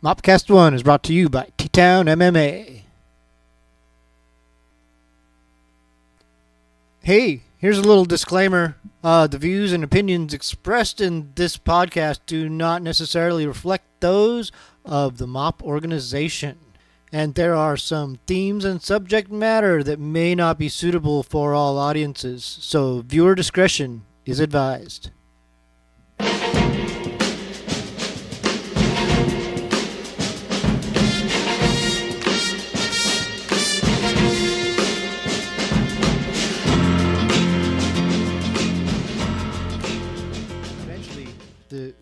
MAWPCAST 1 is brought to you by T-Town MMA. Hey, here's a little disclaimer. The views and opinions expressed in this podcast do not necessarily reflect those of the MAWP organization. And there are some themes and subject matter that may not be suitable for all audiences, so viewer discretion is advised.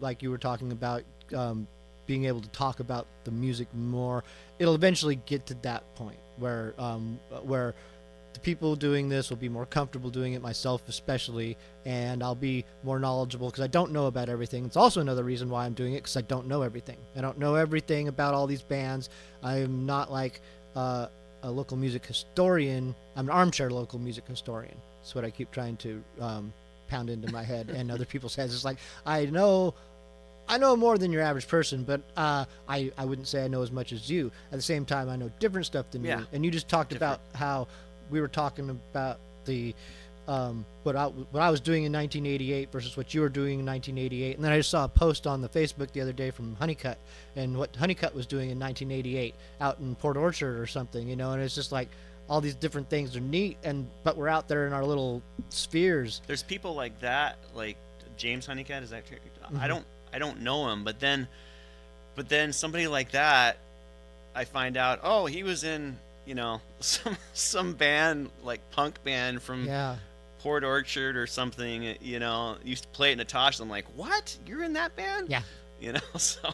Like you were talking about being able to talk about the music more, it'll eventually get to that point where the people doing this will be more comfortable doing it, myself especially, and I'll be more knowledgeable because I don't know about everything. It's also another reason why I'm doing it, because I don't know everything. I don't know everything about all these bands. I'm not like a local music historian. I'm an armchair local music historian. That's what I keep trying to pound into my head and other people's heads. It's like, I know more than your average person, but I wouldn't say I know as much as you. At the same time, I know different stuff than you. And you just talked about how we were talking about the what I was doing in 1988 versus what you were doing in 1988. And then I just saw a post on the Facebook the other day from Honeycutt and what Honeycutt was doing in 1988 out in Port Orchard or something, you know. And it's just like all these different things are neat, but we're out there in our little spheres. There's people like that, like James Honeycutt. Is that true? Mm-hmm. I don't know him, but then somebody like that, I find out, oh, he was in, you know, some band, like punk band from Port Orchard or something, you know, used to play at Natasha. I'm like, what? You're in that band? Yeah. You know, so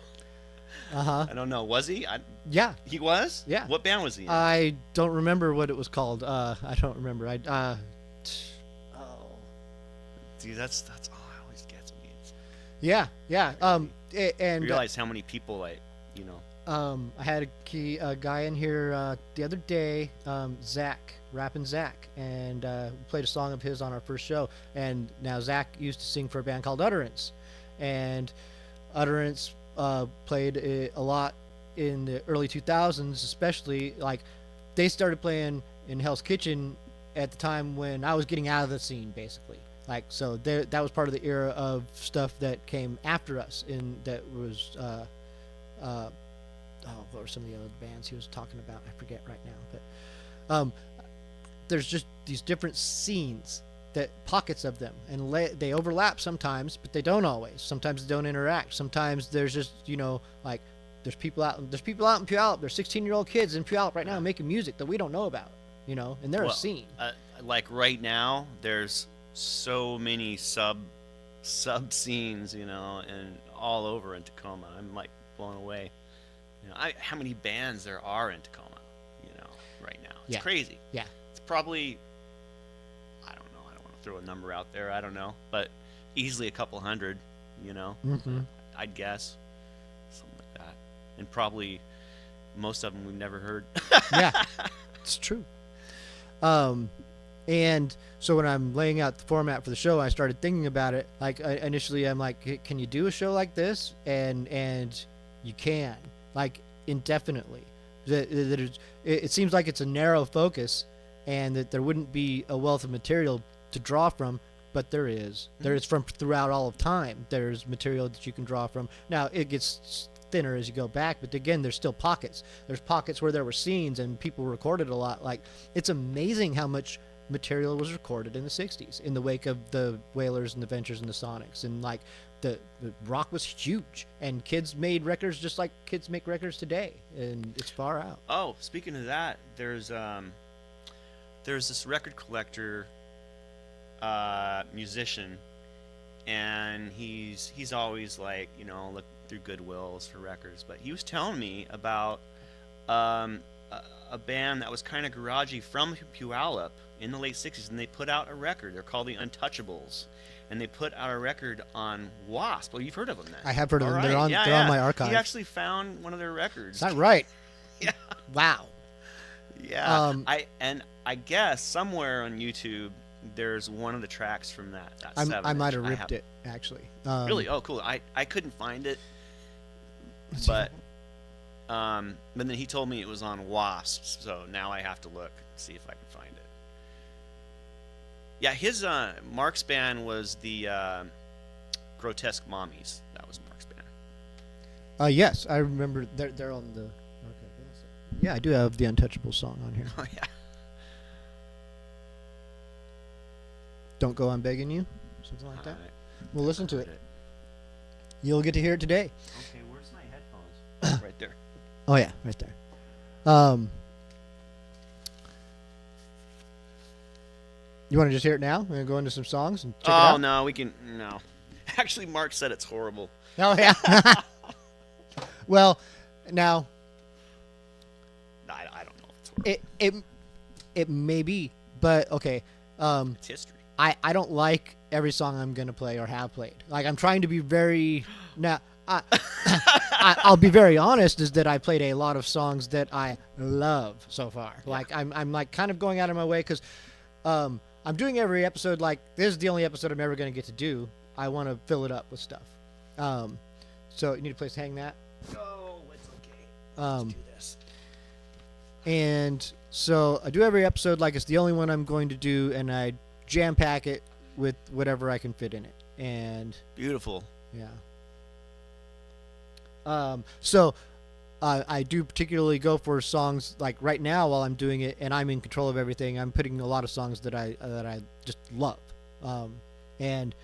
I don't know. Was he? Yeah. He was? Yeah. What band was he in? I don't remember what it was called. I don't remember. See, that's all I always get. Yeah. And you realize how many people, like, you know. I had a guy in here the other day, Zach, rapping Zach, and we played a song of his on our first show. And now Zach used to sing for a band called Utterance, and Utterance played a lot in the early 2000s, especially. Like, they started playing in Hell's Kitchen at the time when I was getting out of the scene, basically. Like, so that was part of the era of stuff that came after us. That was what were some of the other bands he was talking about? I forget right now. But there's just these different scenes, pockets of them, and they overlap sometimes, but they don't always. Sometimes they don't interact. Sometimes there's just, you know, like there's people out in Puyallup. There's 16-year-old kids in Puyallup right now making music that we don't know about, you know, and they're a scene. Like right now, there's so many sub scenes, you know, and all over in Tacoma. I'm like blown away. You know, how many bands there are in Tacoma, you know, right now. It's crazy. Yeah. It's probably, I don't know. I don't want to throw a number out there. I don't know, but easily a couple hundred, you know. Mm-hmm. I'd guess something like that, and probably most of them we've never heard. Yeah, it's true. And so when I'm laying out the format for the show, I started thinking about it. Like, initially, I'm like, hey, can you do a show like this? And you can, like, indefinitely. It seems like it's a narrow focus, and that there wouldn't be a wealth of material to draw from, but there is. There is from throughout all of time. There's material that you can draw from. Now, it gets thinner as you go back, but again, there's still pockets. There's pockets where there were scenes and people recorded a lot. Like, it's amazing how much material was recorded in the 60s in the wake of the Wailers and the Ventures and the Sonics, and like the rock was huge, and kids made records just like kids make records today, and it's far out. Oh, speaking of that, there's this record collector musician, and he's always like, you know, look through Goodwills for records, but he was telling me about a band that was kind of garagey from Puyallup in the late 60s, and they put out a record. They're called the Untouchables, and they put out a record on WASP. Well, you've heard of them then. I have heard of them. Right. They're on my archive. He actually found one of their records. Is that right? Yeah. Wow. Yeah. I guess somewhere on YouTube there's one of the tracks from that. I might have ripped it, actually. Really? Oh, cool. I couldn't find it, but But then he told me it was on Wasps, so now I have to look, see if I can find it. Yeah, his Mark's band was the Grotesque Mommies. That was Mark's band. Yes, I remember. They're on the. Okay, yeah, I do have the Untouchable song on here. Oh yeah. Don't Go, I'm Begging You, something like that. Alright. We'll listen to it. You'll get to hear it today. Okay, where's my headphones? Right there. Oh yeah, right there. You want to just hear it now? We're gonna go into some songs and check it out. Oh no, we can no. Actually, Mark said it's horrible. Oh yeah. Well, now I don't know if it's horrible. it may be, but okay. It's history. I don't like every song I'm gonna play or have played. Like I'm trying to be very now. I'll be very honest. Is that I played a lot of songs that I love so far. Yeah. Like I'm like kind of going out of my way because I'm doing every episode. Like this is the only episode I'm ever gonna get to do. I want to fill it up with stuff. So you need a place to hang that. Oh, it's okay. Let's do this. And so I do every episode like it's the only one I'm going to do, and I jam pack it with whatever I can fit in it. And Beautiful. yeah. So I do particularly go for songs like right now while I'm doing it, and I'm in control of everything. I'm putting a lot of songs that I just love. And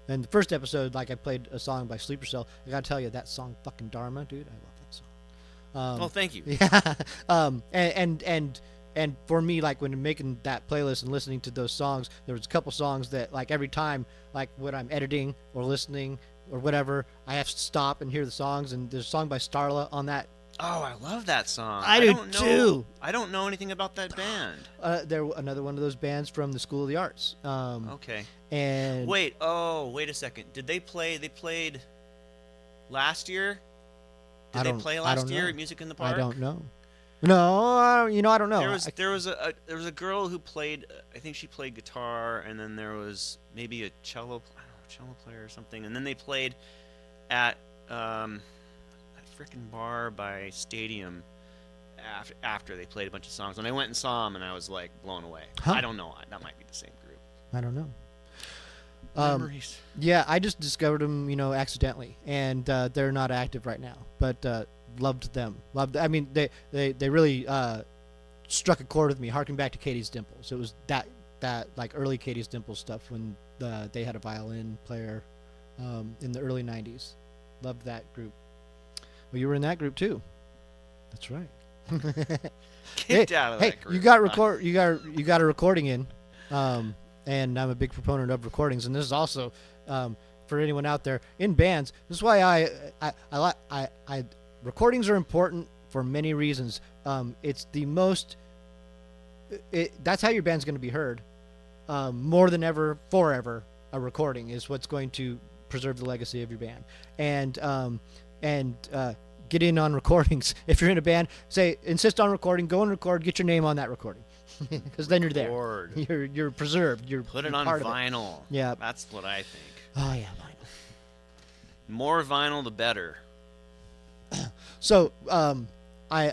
then the first episode, like I played a song by Sleeper Cell. I gotta tell you, that song, fucking Dharma, dude, I love that song. Oh, thank you. Yeah. And for me, like when making that playlist and listening to those songs, there was a couple songs that like every time, like when I'm editing or listening or whatever, I have to stop and hear the songs. And there's a song by Starla on that. Oh, I love that song. I do don't know, too. I don't know anything about that band. They're another one of those bands from the School of the Arts. Okay. And Wait a second. Did they play? They played last year? Did they play last year at Music in the Park? I don't know. No, I don't know. There was a girl who played. I think she played guitar, and then there was maybe a cello player or something, and then they played at that frickin' bar by Stadium. After they played a bunch of songs, and I went and saw them, and I was like blown away. Huh. I don't know. That might be the same group. I don't know. Memories. Yeah, I just discovered them, accidentally, and they're not active right now. But loved them. I mean, they really struck a chord with me, harking back to Katie's Dimples. It was that like early Katie's Dimples stuff when they had a violin player in the early '90s. Loved that group. Well, you were in that group too. That's right. Kicked out of that group. You got a recording in. And I'm a big proponent of recordings, and this is also for anyone out there in bands. This is why I recordings are important for many reasons. It's the most. That's how your band's going to be heard, more than ever, forever. A recording is what's going to preserve the legacy of your band, and get in on recordings. If you're in a band, insist on recording. Go and record. Get your name on that recording. Because then you're there. Lord. You're preserved. Put it on vinyl. Yeah. That's what I think. Oh yeah, vinyl. More vinyl, the better. So I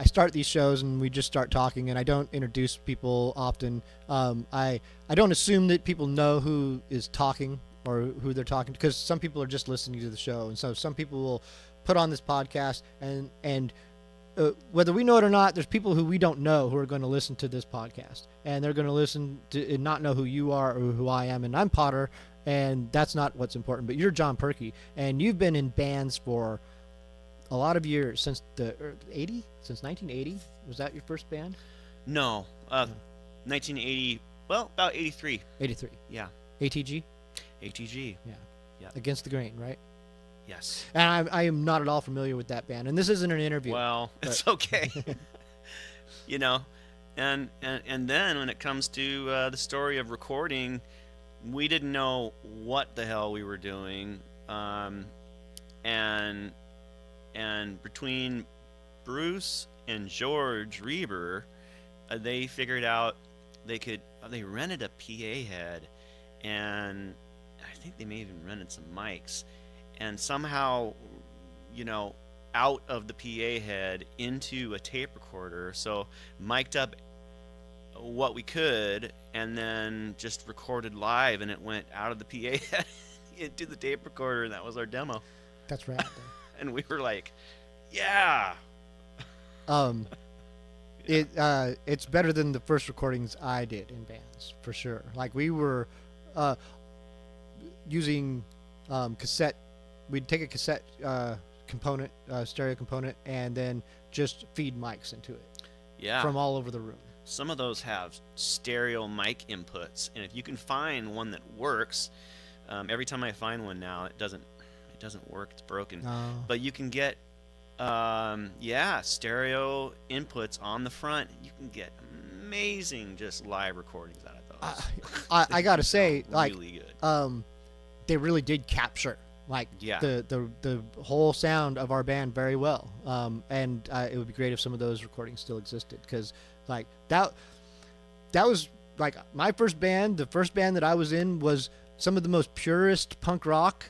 start these shows and we just start talking, and I don't introduce people often. I don't assume that people know who is talking or who they're talking to, because some people are just listening to the show, and so some people will put on this podcast and whether we know it or not, there's people who we don't know who are going to listen to this podcast, and they're going to listen to and not know who you are or who I am. And I'm Potter, and that's not what's important. But you're John Purkey, and you've been in bands for a lot of years, since since 1980. Was that your first band? No, 1980. Well, about 83. 83. Yeah. ATG. ATG. Yeah. Yeah. Against the Grain, right? Yes. And I am not at all familiar with that band, and this isn't an interview. Well, it's okay. And then when it comes to the story of recording, we didn't know what the hell we were doing, and between Bruce and George Reber, they figured out they rented a PA head, and I think they may have even rented some mics. And somehow, out of the PA head into a tape recorder. So mic'd up what we could, and then just recorded live, and it went out of the PA head into the tape recorder, and that was our demo. That's rad. And we were like, yeah. It's better than the first recordings I did in bands, for sure. Like, we were using cassette. We'd take a cassette component, stereo component, and then just feed mics into it. Yeah. From all over the room. Some of those have stereo mic inputs, and if you can find one that works, every time I find one now, it doesn't work. It's broken. Oh. But you can get stereo inputs on the front. You can get amazing just live recordings out of those. I gotta say, like, really good. They really did capture the whole sound of our band very well. And it would be great if some of those recordings still existed, because like that was like my first band. The first band that I was in was some of the most purest punk rock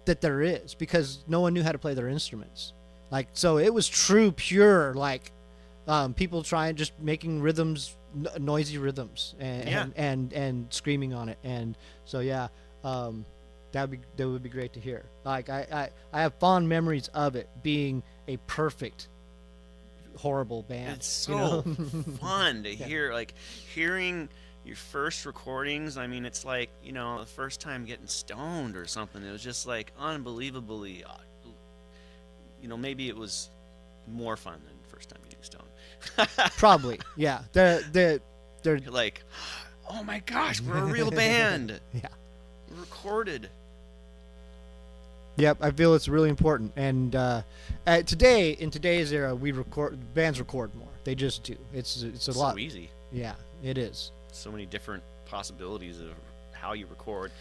that there is, because no one knew how to play their instruments. Like, so it was true, pure, like, people trying, just making rhythms, noisy rhythms, and screaming on it. And so, that would be great to hear. Like, I have fond memories of it being a perfect, horrible band. It's so fun to hear, like, hearing your first recordings. I mean, it's like, the first time getting stoned or something. It was just like unbelievably, maybe it was more fun than the first time getting stoned. Probably, yeah. They're like, oh my gosh, we're a real band. Yeah, we're recorded. Yep, I feel it's really important. And in today's era, bands record more. They just do. It's a lot. So easy. Yeah, it is. So many different possibilities of how you record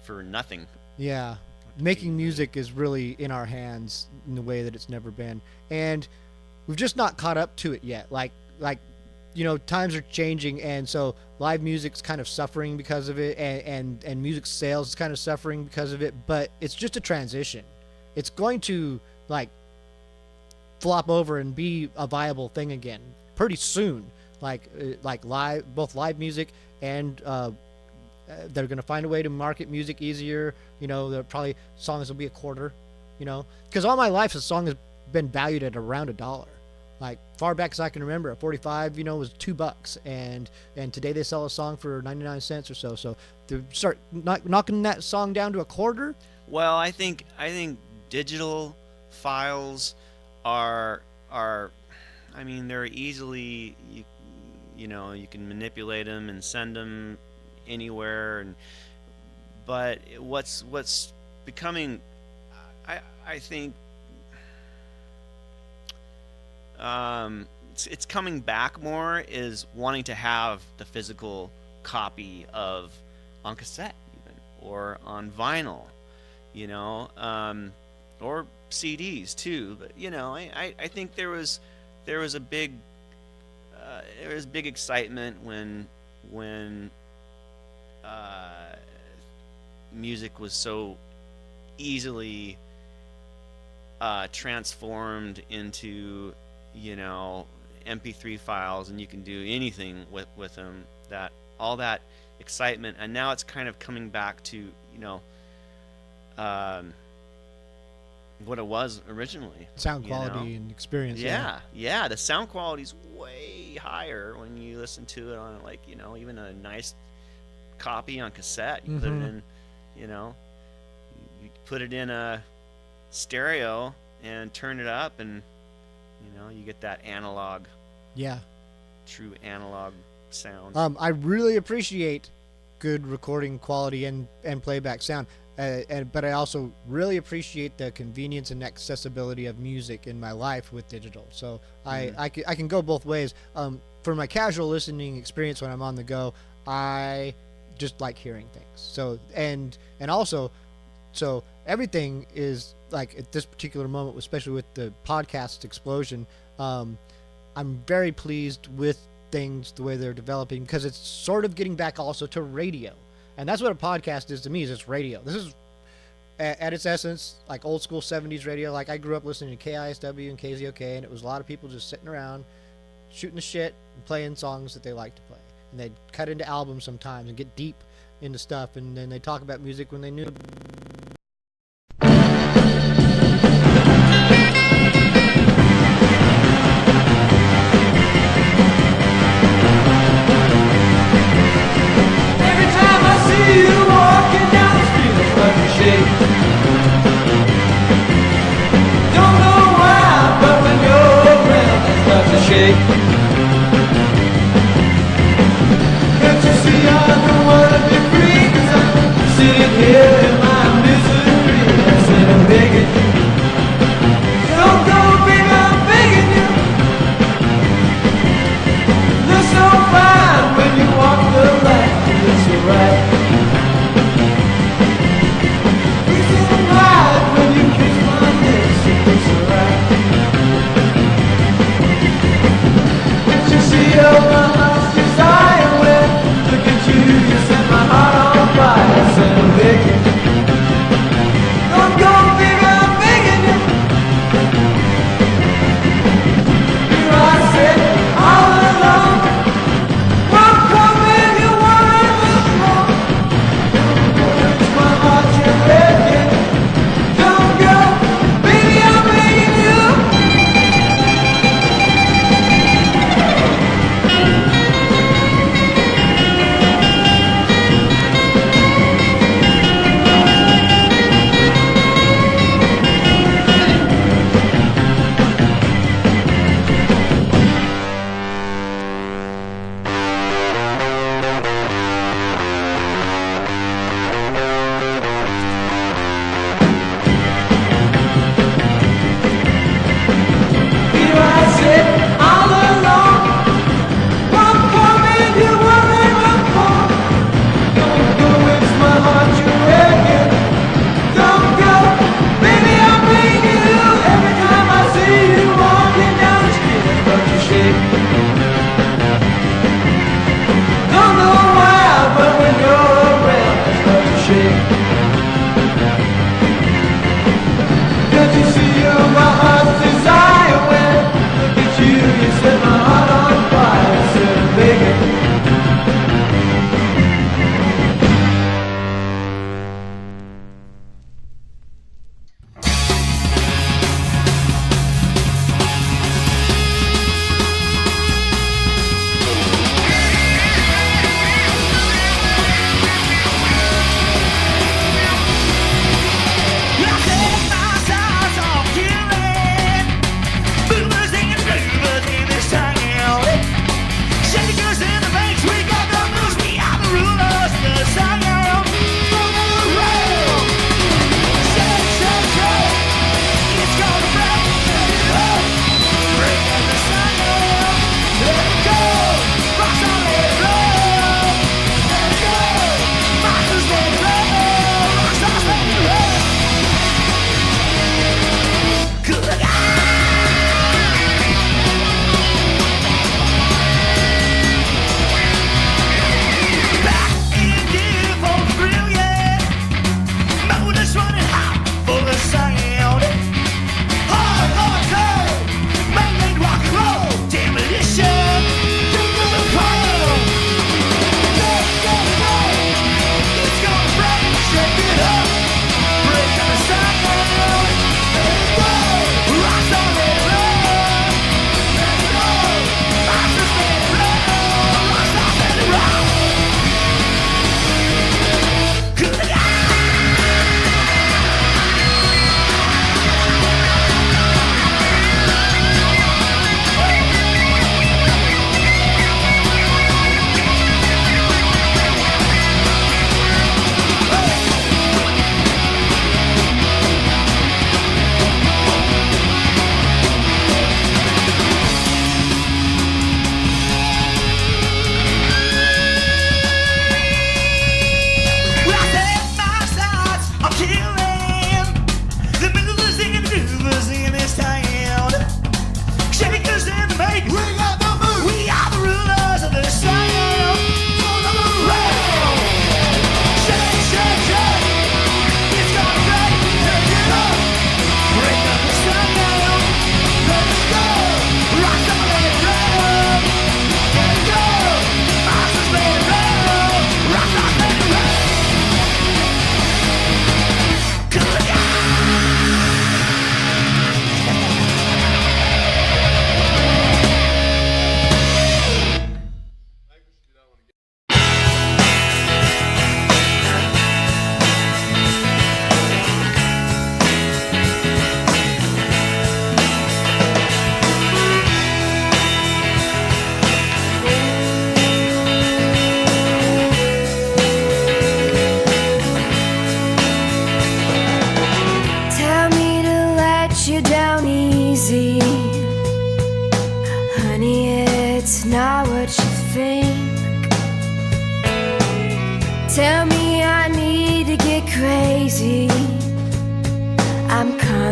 for nothing. Yeah, making music is really in our hands in a way that it's never been, and we've just not caught up to it yet. Like times are changing, and so live music's kind of suffering because of it, and music sales is kind of suffering because of it. But it's just a transition. It's going to like flop over and be a viable thing again pretty soon. Like both live music, and they're gonna find a way to market music easier. Probably songs will be $0.25. Because all my life a song has been valued at around $1. Like, far back as I can remember, a 45, was $2, and today they sell a song for 99 cents or so. So to start knocking that song down to $0.25. Well, I think digital files are. I mean, they're easily you can manipulate them and send them anywhere, but what's becoming, I think, it's coming back more is wanting to have the physical copy of on cassette even, or on vinyl, or CDs too. But I think there was a big excitement when music was so easily transformed into MP3 files, and you can do anything with them. That all that excitement, and now it's kind of coming back to what it was originally. Sound quality and experience. Yeah. The sound quality is way higher when you listen to it on even a nice copy on cassette. You put it in, you put it in a stereo and turn it up, and you get that analog. Yeah. True analog sound. I really appreciate good recording quality and playback sound. But I also really appreciate the convenience and accessibility of music in my life with digital. So I can go both ways. For my casual listening experience when I'm on the go, I just like hearing things. So and also, so everything is like at this particular moment, especially with the podcast explosion. I'm very pleased with things the way they're developing, because it's sort of getting back also to radio. And that's what a podcast is to me, is it's radio. at its essence, like old school 70s radio. Like I grew up listening to KISW and KZOK, and it was a lot of people just sitting around shooting the shit and playing songs that they liked to play. And they'd cut into albums sometimes and get deep into stuff, and then they talk about music when they knew.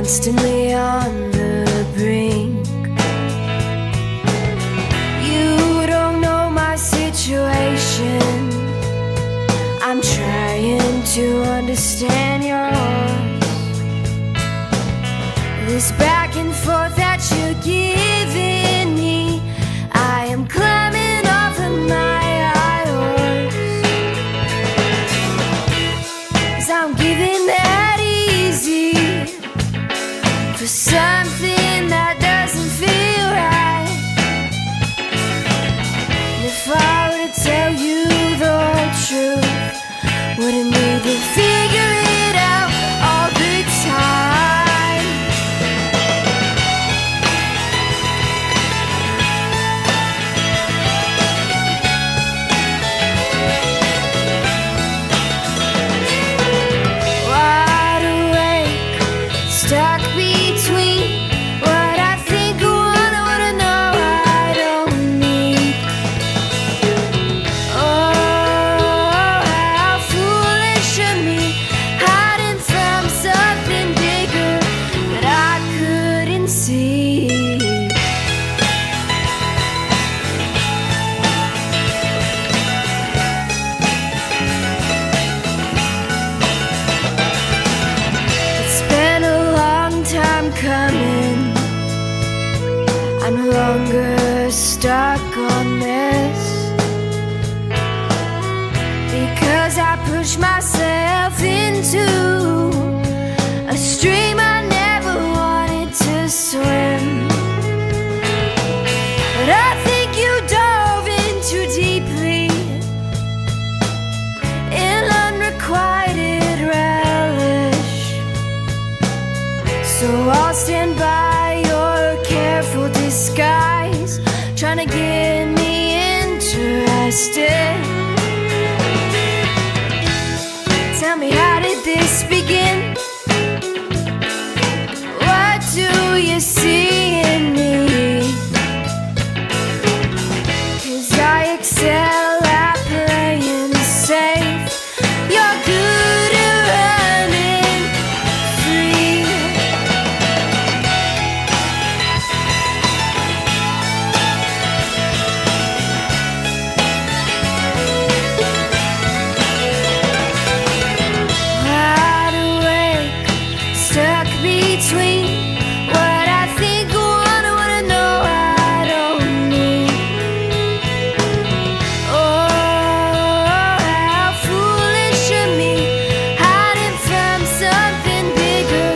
constantly on the brink. You don't know my situation. I'm trying to understand yours. This back and forth that you're giving me, I am climbing off of my high horse. 'Cause I'm giving that easy for something that doesn't feel right. And if I were to tell you the whole truth, wouldn't need to figure it out all the time. Wide awake, stuck between what I think I want and what I know I don't need. Oh, how foolish of me, hiding from something bigger that I couldn't see. It's been a long time coming. I'm no longer stuck on this, because I push myself into a stream I never wanted to swim. But I think you dove in too deeply in unrequited relish. So I'll stand by your careful disguise, trying to get me interested. Tell me, how did this begin? What do you see in me? 'Cause I excel at playing safe. You're good at running free. Wide awake, stuck between what I think I want and what I know I don't need. Oh, how foolish of me, hiding from something bigger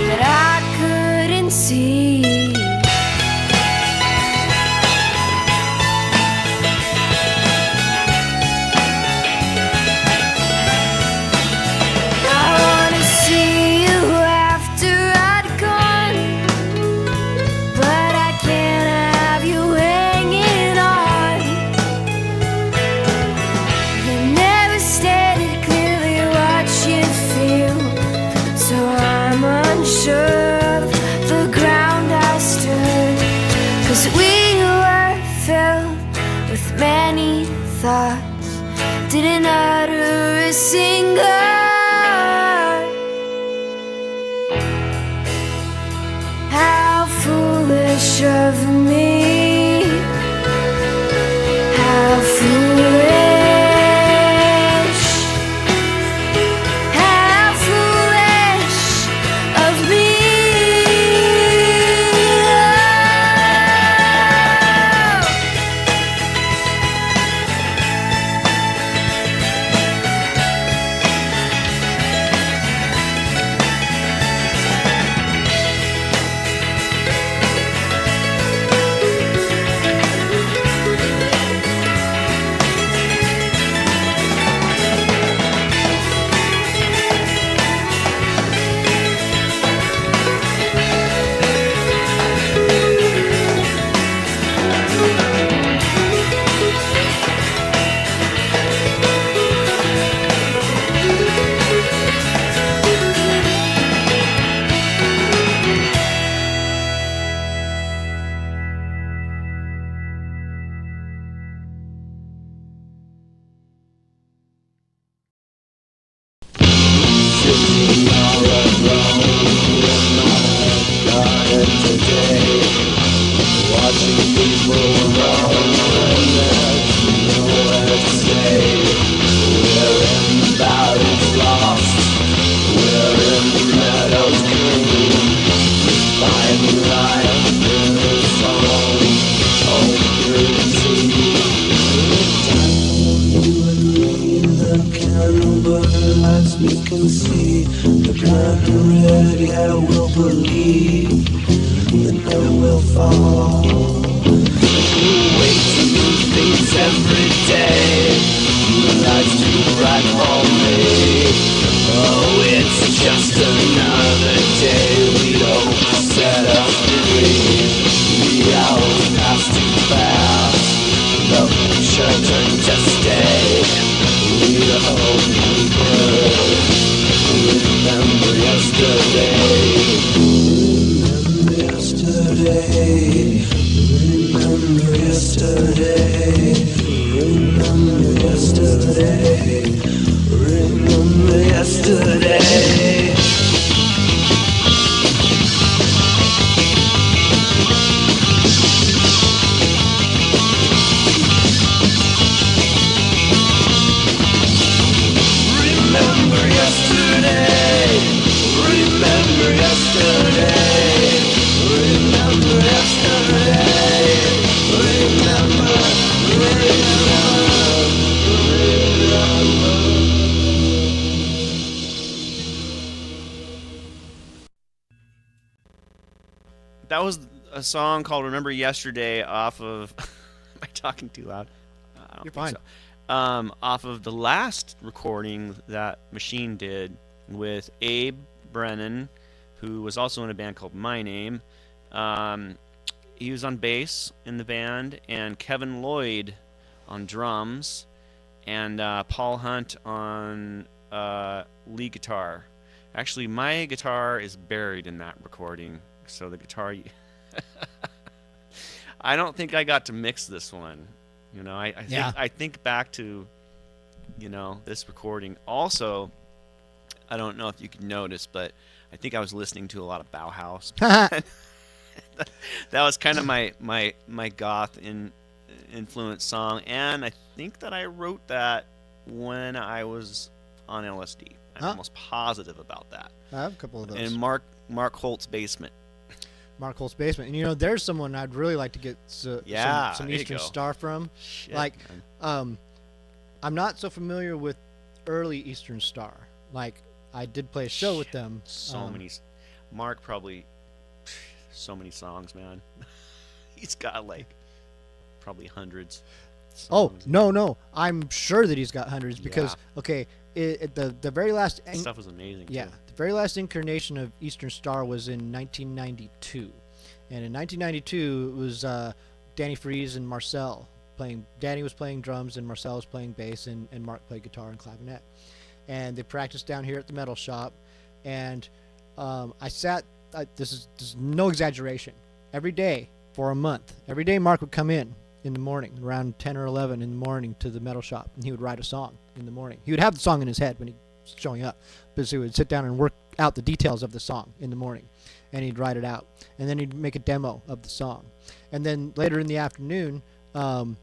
that I couldn't see. I wanna see you after I'd gone, but I can't have you hanging on. You never stated clearly what you feel, so I'm unsure of the ground I stood. 'Cause we were filled with many thoughts, didn't utter a single. How foolish of me. How foolish. How foolish of me. today. Watching people run when there's nowhere to stay. We're in the valleys lost, we're in the meadows green. Find the light in the song, all purity. You and me, the candle burn as we can see. The blind and red, yeah, we'll believe that never will fall. Wait to do things every day. The light's too bright for me. Oh, it's just another day. We don't set us free. The hours pass too fast. The future turns to stay. We don't good. Remember yesterday. Remember yesterday. Remember yesterday. Remember yesterday. Remember yesterday. Remember yesterday. Remember yesterday. Remember yesterday. Remember. That was a song called "Remember Yesterday" off of. Am I talking too loud? I don't You're think fine. so. Off of the last recording that Machine did with Abe Brennan, who was also in a band called My Name. He was on bass in the band, and Kevin Lloyd on drums, and Paul Hunt on lead guitar. Actually, my guitar is buried in that recording, so the guitar. I don't think I got to mix this one. You know, I think back to, you know, this recording. Also, I don't know if you could notice, but I think I was listening to a lot of Bauhaus. That was kind of my goth influence song, and I think that I wrote that when I was on LSD. I'm almost positive about that. I have a couple of those. In Mark Holt's basement. Mark Holt's basement. And, you know, there's someone I'd really like to get some there you Eastern go. Star from. Shit, Like, man. I'm not so familiar with early Eastern Star. Like, I did play a show with them. So many. Mark probably. So many songs, man. He's got like probably hundreds. Oh, songs. no. I'm sure that he's got hundreds because, Yeah. okay, the very last... That stuff was amazing. Yeah, Too. the very last incarnation of Eastern Star was in 1992. And in 1992, it was Danny Freeze and Marcel playing. Danny was playing drums and Marcel was playing bass, and Mark played guitar and clavinet. And they practiced down here at the metal shop. And I sat, this is no exaggeration, every day for a month. Every day Mark would come in the morning, around 10 or 11 in the morning to the metal shop, and he would write a song in the morning. He would have the song in his head when he was showing up, but he would sit down and work out the details of the song in the morning, and he'd write it out, and then he'd make a demo of the song. And then later in the afternoon, one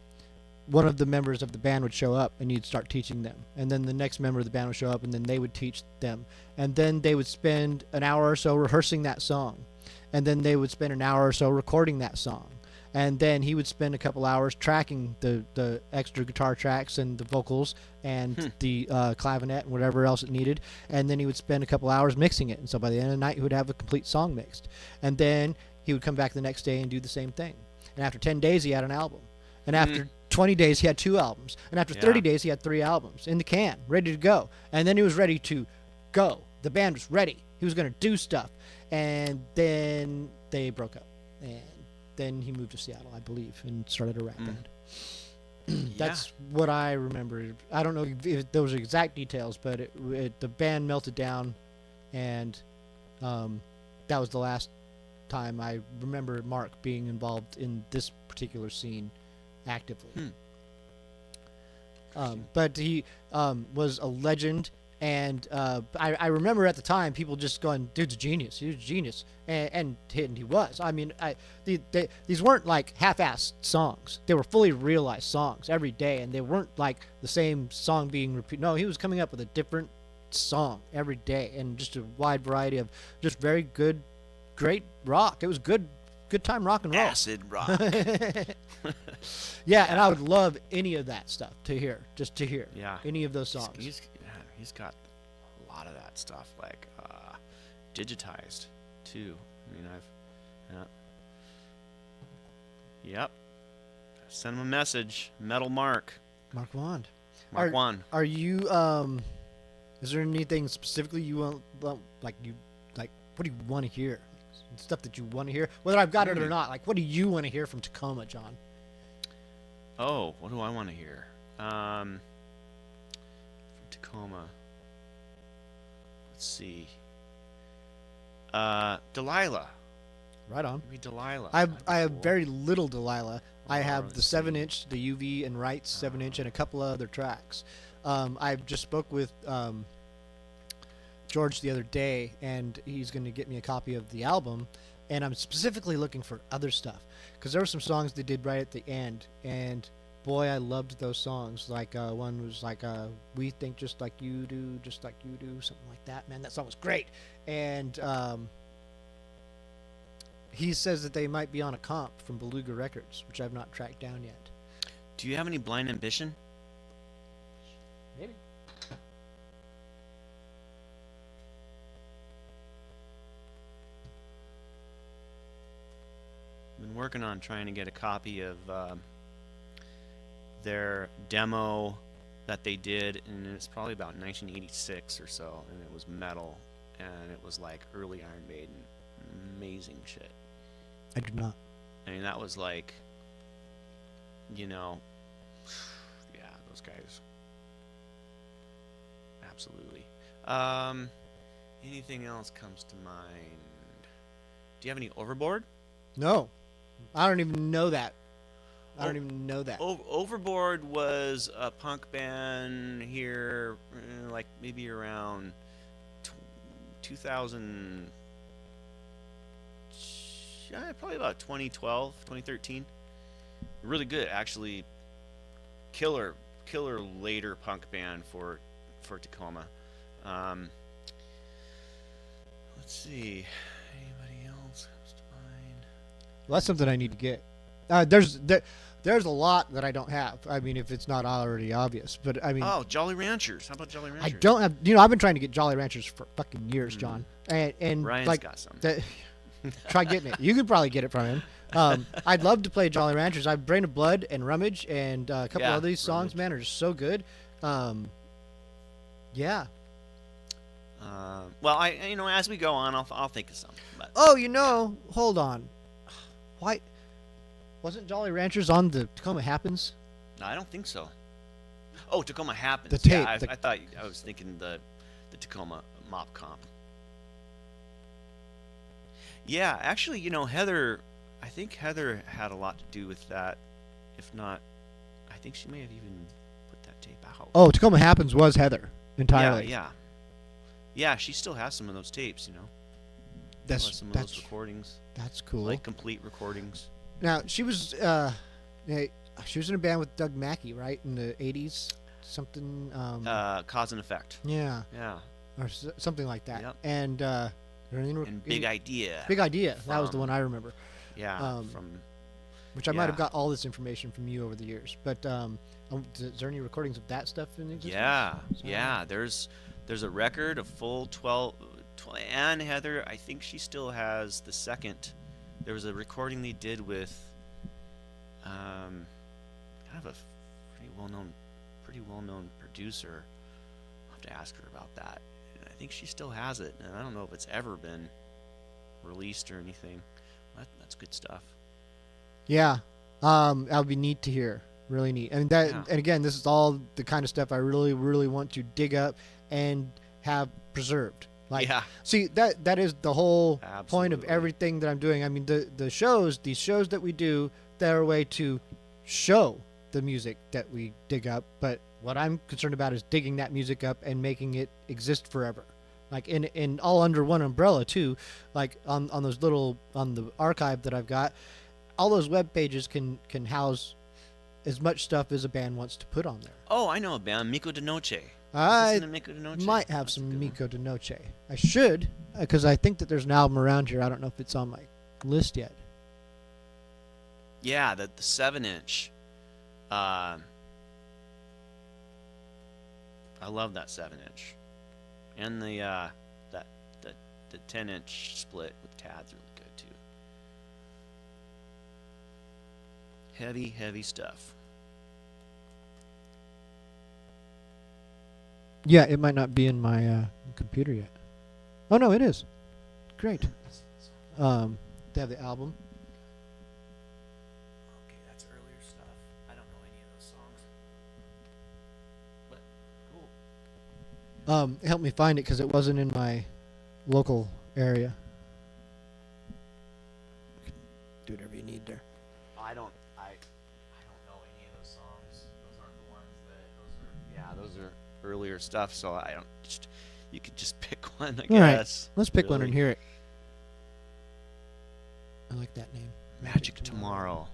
of the members of the band would show up, and he'd start teaching them. And then the next member of the band would show up, and then they would teach them. And then they would spend an hour or so rehearsing that song. And then they would spend an hour or so recording that song. And then he would spend a couple hours tracking the extra guitar tracks and the vocals and the clavinet and whatever else it needed. And then he would spend a couple hours mixing it. And so by the end of the night, he would have a complete song mixed. And then he would come back the next day and do the same thing. And after 10 days, he had an album. And after 20 days, he had 2 albums. And after 30 days, he had 3 albums in the can, ready to go. And then he was ready to go. The band was ready. He was going to do stuff. And then they broke up. And then he moved to Seattle, I believe, and started a rap band. That's what I remember. I don't know if those are exact details, but the band melted down, and that was the last time I remember Mark being involved in this particular scene actively. But he was a legend, And I remember at the time people just going, "Dude's a genius. He's a genius," and he was. I mean, these weren't like half-assed songs. They were fully realized songs every day, and they weren't like the same song being repeated. No, he was coming up with a different song every day, and just a wide variety of just very good, great rock. It was good time rock and roll. Acid rock. Yeah, and I would love any of that stuff to hear, just to hear. Yeah. Any of those songs. He's got a lot of that stuff, like digitized too. I mean, yep. Send him a message. Metal Mark. Mark Wand. Mark Wand. Are you is there anything specifically you want, like what do you want to hear? Stuff that you want to hear, whether I've got it or not. Like, what do you want to hear from Tacoma, John? Oh, what do I want to hear? From Tacoma. Let's see. Delilah. Right on. Maybe Delilah. I have very little Delilah. I have the let's 7-inch, the UV and Wright's 7-inch, and a couple of other tracks. I've just spoke with George the other day, and he's going to get me a copy of the album, and I'm specifically looking for other stuff, because there were some songs they did right at the end, and boy, I loved those songs. Like one was like "We Think Just Like You Do, Just Like You Do," something like that. Man, that song was great. And he says that they might be on a comp from Beluga Records, which I've not tracked down yet. Do you have any Blind Ambition? Maybe. Been working on trying to get a copy of their demo that they did, and it's probably about 1986 or so, and it was metal, and it was like early Iron Maiden, amazing shit. I do not. I mean, that was like, you know, yeah, those guys, absolutely. Anything else comes to mind? Do you have any Overboard? No, I don't even know that. I don't even know that. Overboard was a punk band here, like maybe around 2000, probably about 2012, 2013. Really good, actually. Killer later punk band for Tacoma. Let's see. Anybody else comes to mind? Well, that's something I need to get. There's a lot that I don't have. I mean, if it's not already obvious, but I mean. Oh, Jolly Ranchers. How about Jolly Ranchers? I don't have. I've been trying to get Jolly Ranchers for fucking years, John. And Ryan's like, got some. try getting it. You could probably get it from him. I'd love to play Jolly Ranchers. I've Brain of Blood and Rummage and a couple of these songs, Rummage. man, are just so good. Yeah. Well, as we go on, I'll think of some. But, Oh, hold on. Why wasn't Jolly Ranchers on the Tacoma Happens? no, I don't think so. Oh, Tacoma Happens. The tape, Yeah, the- I thought I was thinking the Tacoma MAWP comp. Yeah, actually, Heather. I think Heather had a lot to do with that. If not, I think she may have even put that tape out. Oh, Tacoma Happens was Heather entirely. Yeah, she still has some of those tapes. Still has some of those recordings, that's cool. like complete recordings. Now she was she was in a band with Doug Mackey, right, in the '80s, something. Cause and Effect. Yeah, Yeah, or something like that. Yep. And and Big Idea. Big Idea. That was the from- one I remember. Yeah, from Which I might have Yeah. got all this information from you over the years. But is there any recordings of that stuff in existence? yeah. There's a record, a full 12, and Heather, I think she still has the second. There was a recording they did with kind of a pretty well-known producer. I'll have to ask her about that. And I think she still has it, and I don't know if it's ever been released or anything. That's good stuff. Yeah, that would be neat to hear. Really neat. And that, Yeah. and again, this is all the kind of stuff I really, really want to dig up and have preserved. Like, Yeah. see, that is the whole point of Absolutely. everything that I'm doing. I mean, these shows that we do, they're a way to show the music that we dig up, but What I'm concerned about is digging that music up and making it exist forever. Like in all under one umbrella too. Like on those little on the archive that I've got, all those web pages can house as much stuff as a band wants to put on there. Oh, I know a band, Miko de Noche. I Listen to Miko de Noche. might have That's a some good one. Miko de Noche. I should, because I think that there's an album around here. I don't know if it's on my list yet. Yeah, the 7-inch. I love that 7-inch, and the 10-inch split with Tad's really good too. Heavy stuff. Yeah, it might not be in my computer yet. Oh no, it is. Great. They have the album. Okay, that's earlier stuff. I don't know any of those songs. But cool. It helped me find it because it wasn't in my local area. Do whatever you need there. I don't know any of those songs. Those aren't the ones that those are earlier stuff, so I don't just you could just pick one, I All right, guess. let's pick one Really. and hear it. I like that name. Magic Tomorrow.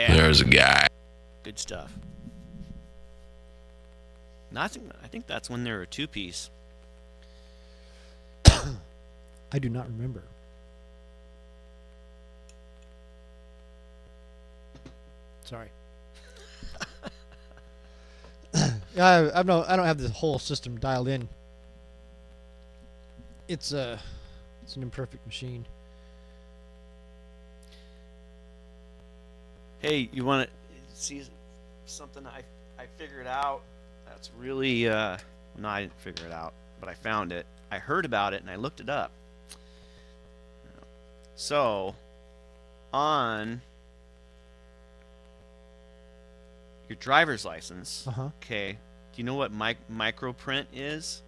There's a guy. Good stuff. Nothing. I think that's when they were a two-piece. I do not remember. Sorry. I don't have the whole system dialed in. It's an imperfect machine. Hey, you want to see something I figured out? That's really no, I didn't figure it out, but I found it. I heard about it and I looked it up. So, on your driver's license, okay, do you know what microprint is?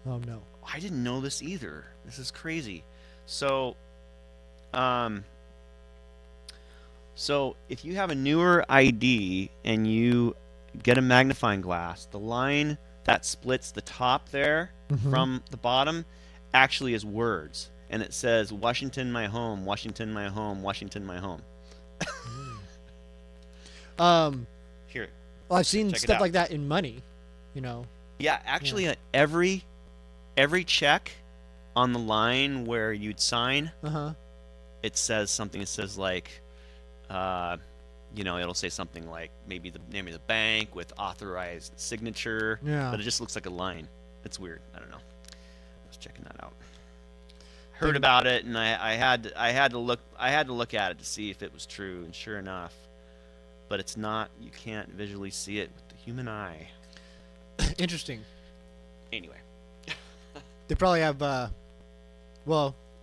Oh no. I didn't know this either. This is crazy. So, so if you have a newer ID and you get a magnifying glass, the line that splits the top there from the bottom actually is words. And it says, Washington, my home, Washington, my home, Washington, my home. Here. Here. Well, I've seen Check it stuff out. like that in money, you know. Yeah, actually, every check on the line where you'd sign, it says something. It says like, it'll say something like maybe the name of the bank with authorized signature. Yeah. But it just looks like a line. It's weird. I don't know. I was checking that out. Heard about it, and I had to look at it to see if it was true, and sure enough, but it's not. You can't visually see it with the human eye. Interesting. Anyway, they probably have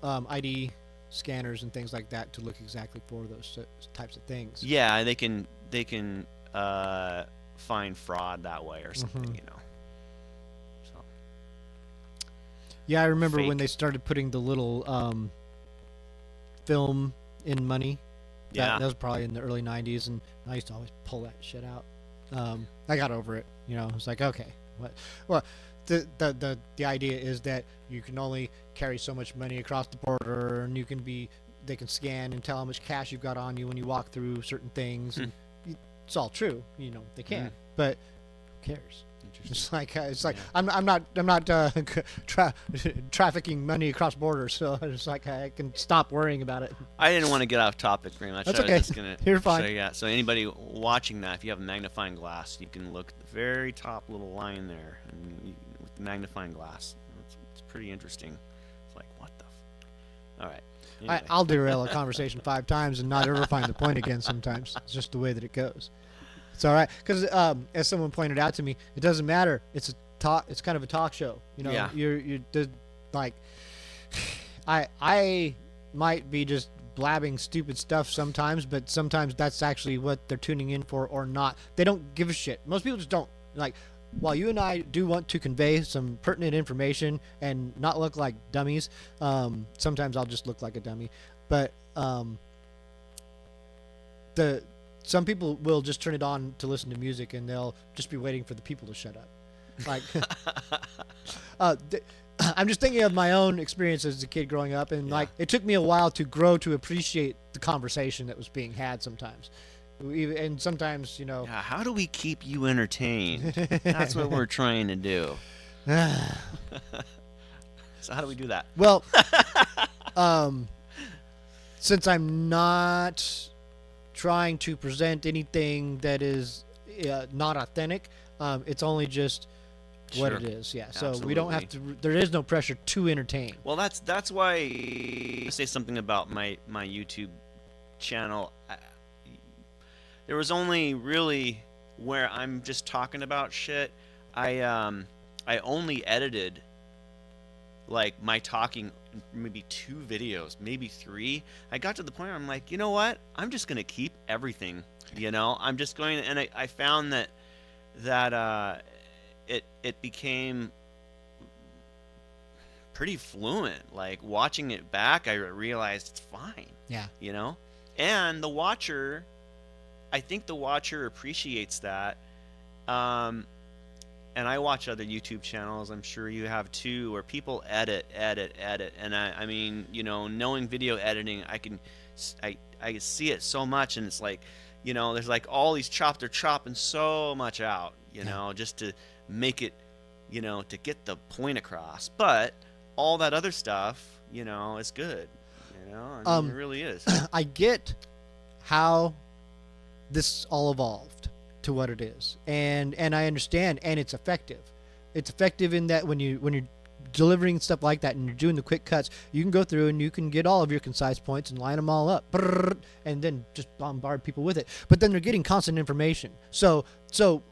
ID scanners and things like that to look exactly for those types of things. Yeah, they can find fraud that way or something, So. Yeah, I remember when Fake. they started putting the little film in money. Yeah. That was probably in the early 90s, and I used to always pull that shit out. I got over it. It's like, okay. What? Well, the idea is that you can only carry so much money across the border, and they can scan and tell how much cash you've got on you when you walk through certain things. And it's all true. They can. But who cares? It's like I'm not trafficking money across borders, so it's like I can stop worrying about it. I didn't want to get off topic very much. That's I was okay. just gonna You're fine. So, so anybody watching that, if you have a magnifying glass, you can look at the very top little line there, and with the magnifying glass, it's pretty interesting. It's like, what the? All right. Anyway. I'll derail a conversation 5 times and not ever find the point again. Sometimes it's just the way that it goes. It's all right, because as someone pointed out to me, it doesn't matter. It's kind of a talk show. Yeah. You're like, I might be just blabbing stupid stuff sometimes, but sometimes that's actually what they're tuning in for or not. They don't give a shit. Most people just don't. Like, while you and I do want to convey some pertinent information and not look like dummies, sometimes I'll just look like a dummy. But some people will just turn it on to listen to music, and they'll just be waiting for the people to shut up. Like, I'm just thinking of my own experience as a kid growing up, and like it took me a while to grow to appreciate the conversation that was being had sometimes. And sometimes, Yeah, how do we keep you entertained? That's what we're trying to do. So how do we do that? Well, since I'm not trying to present anything that is not authentic, it's only just what it is. Yeah. So we don't have to. There is no pressure to entertain. Well, that's why I say something about my YouTube channel. There was only really where I'm just talking about shit. I only edited like my talking maybe 2 videos, maybe 3. I got to the point where I'm like, you know what? I'm just gonna keep everything. I'm just going, and I found that it became pretty fluent. Like watching it back, I realized it's fine. Yeah. And the watcher, I think the watcher appreciates that. And I watch other YouTube channels, I'm sure you have too, where people edit. And I mean, knowing video editing, I can see it so much, and it's like, there's like all these they're chopping so much out, just to make it, to get the point across. But all that other stuff, is good, I mean, it really is. I get how this all evolved to what it is, and I understand, and it's effective. It's effective in that when you're delivering stuff like that and you're doing the quick cuts, you can go through and you can get all of your concise points and line them all up, and then just bombard people with it. But then they're getting constant information. So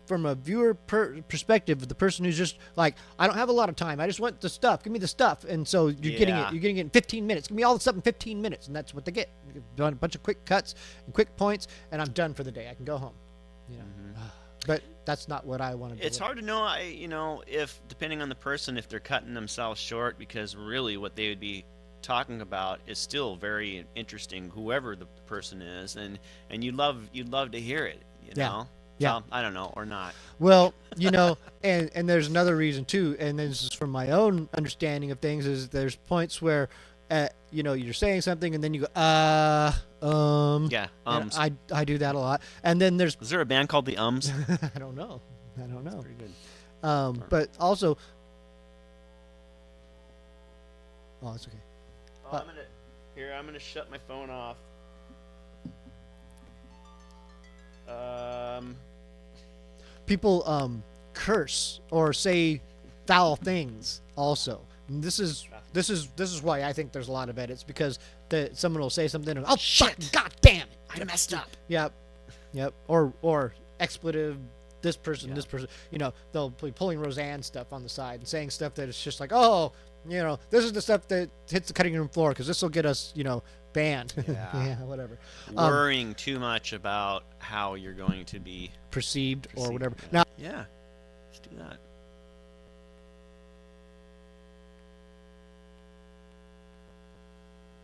from a viewer perspective, the person who's just like, I don't have a lot of time, I just want the stuff, give me the stuff, and so you're getting it in 15 minutes. Give me all the stuff in 15 minutes, and that's what they get. Done a bunch of quick cuts and quick points, and I'm done for the day. I can go home. But that's not what I want to do. It's hard to know, if depending on the person, if they're cutting themselves short, because really what they would be talking about is still very interesting, whoever the person is, and you'd love to hear it, Yeah. So, I don't know, or not. Well, and there's another reason too, and this is from my own understanding of things, is there's points where you're saying something and then you go, Yeah, ums. I do that a lot. And then there's Is there a band called the Ums? I don't know. Pretty good. But also, oh, it's okay. Oh, I'm gonna shut my phone off. People curse or say foul things also. And this is why I think there's a lot of edits, because someone will say something and, oh shit, god damn it, I messed up. Yep. Or expletive. This person. You know, they'll be pulling Roseanne stuff on the side and saying stuff that it's just like, oh, you know, this is the stuff that hits the cutting room floor because this will get us, you know, banned. Yeah. Whatever. Worrying too much about how you're going to be Perceived or whatever. Yeah. Now, Yeah, let's do that.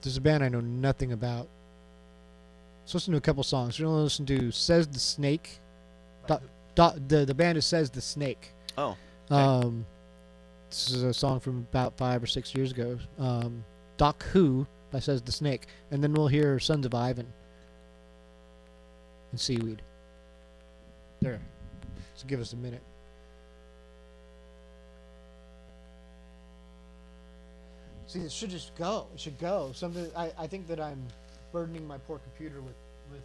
there's a band I know nothing about. Let's listen to a couple songs. We're going to listen to Says the Snake. The band is Says the Snake. Oh. This is a song from about 5 or 6 years ago. Doc Who by Says the Snake. And then we'll hear Sons of Ivan and Seaweed. There. So give us a minute. See, it should just go. It should go. Something. I think that I'm burdening my poor computer with work,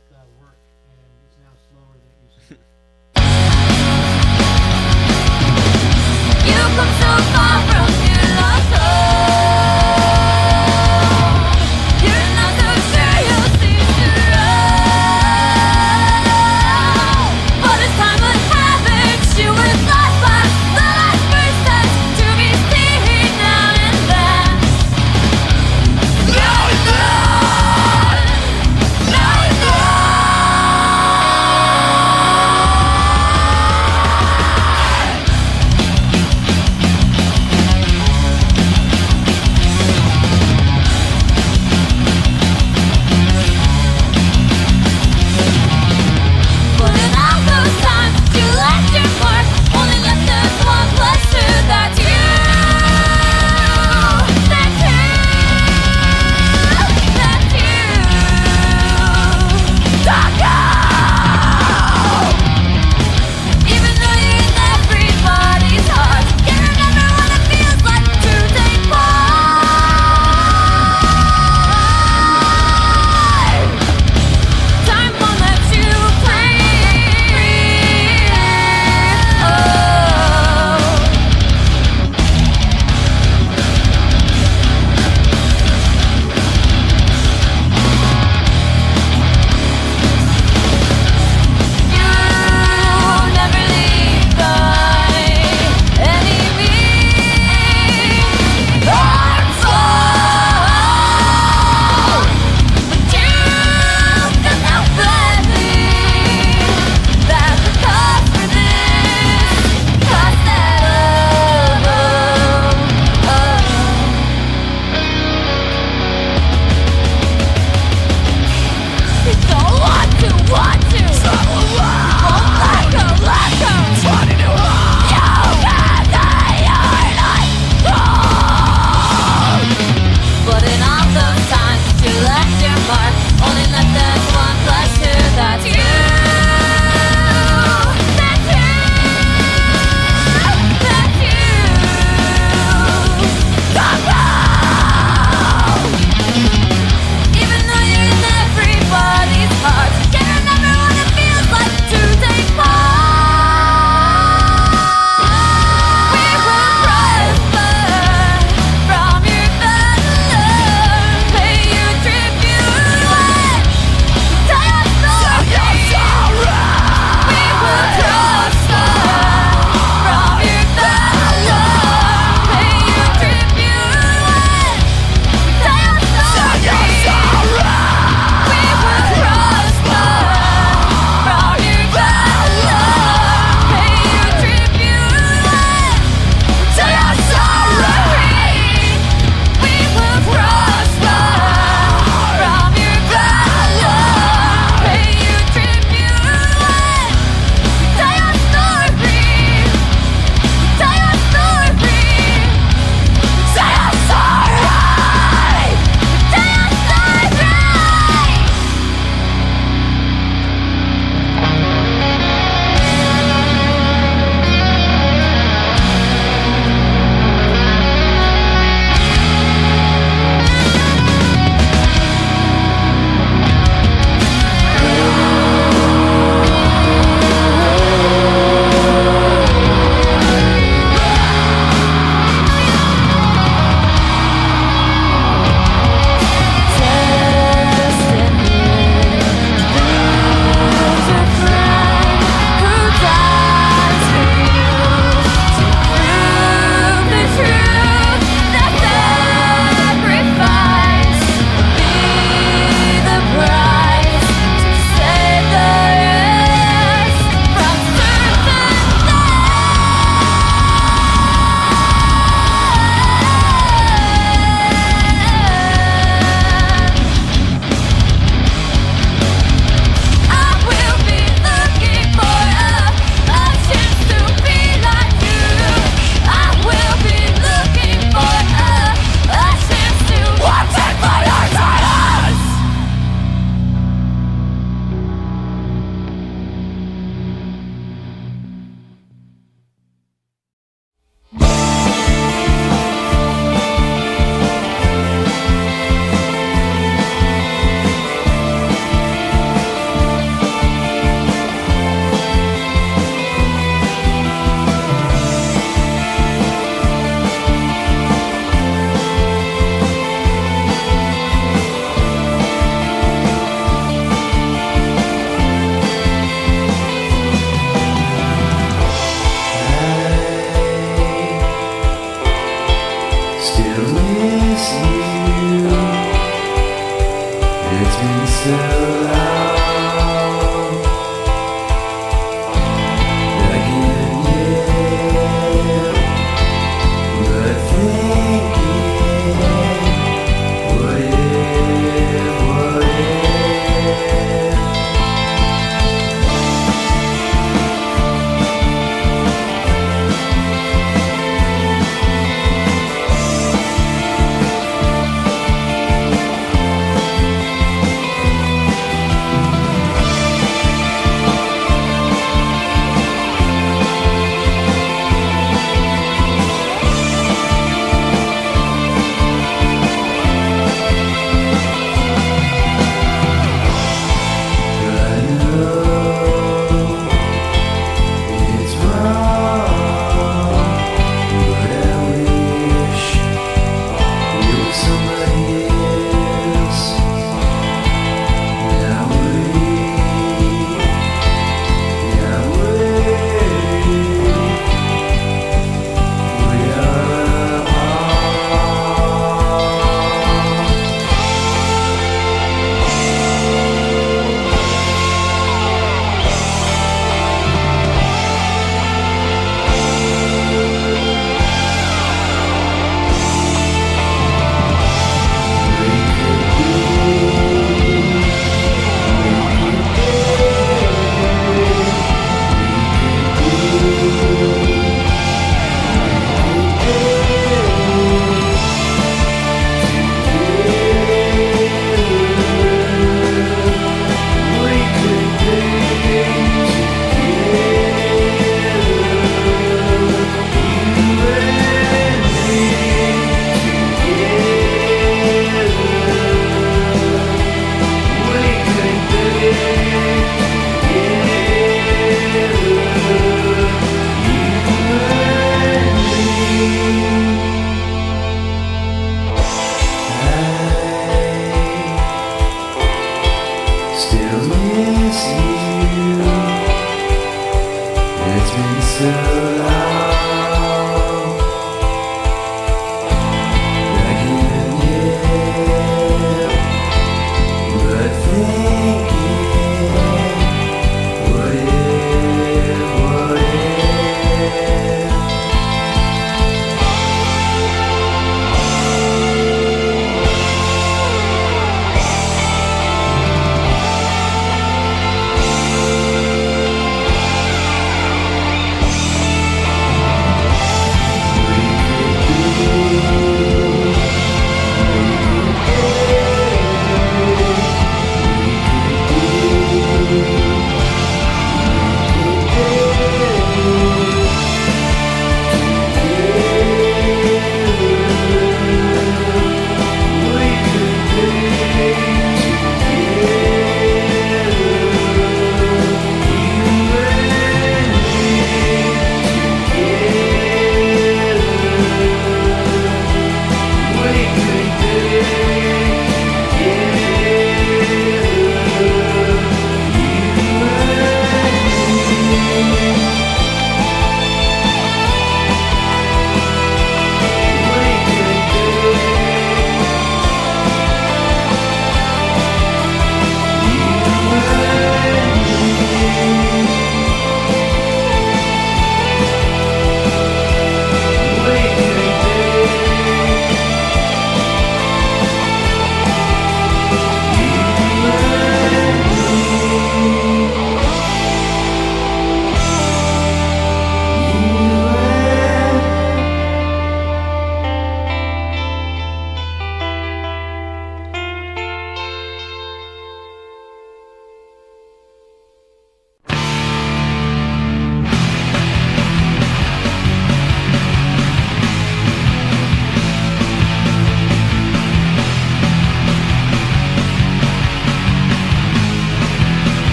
and it's now slower than it used to be. You come so far from your lost home. You're not so sure you'll see through. But as time would have it, you were lost by the last first touch to be seen now and then. Now it's gone. Now it's gone.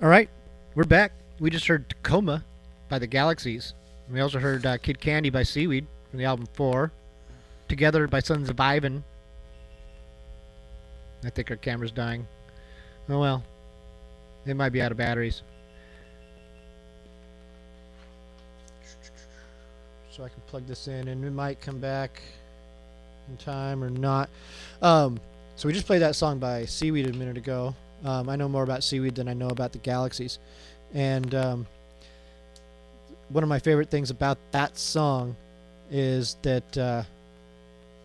All right, we're back. We just heard Tacoma by the Galaxies. We also heard Kid Candy by Seaweed from the album 4. Together by Sons of Ivan. I think our camera's dying. Oh well. They might be out of batteries. So I can plug this in and we might come back in time or not. So we just played that song by Seaweed a minute ago. I know more about Seaweed than I know about the Galaxies. And one of my favorite things about that song is that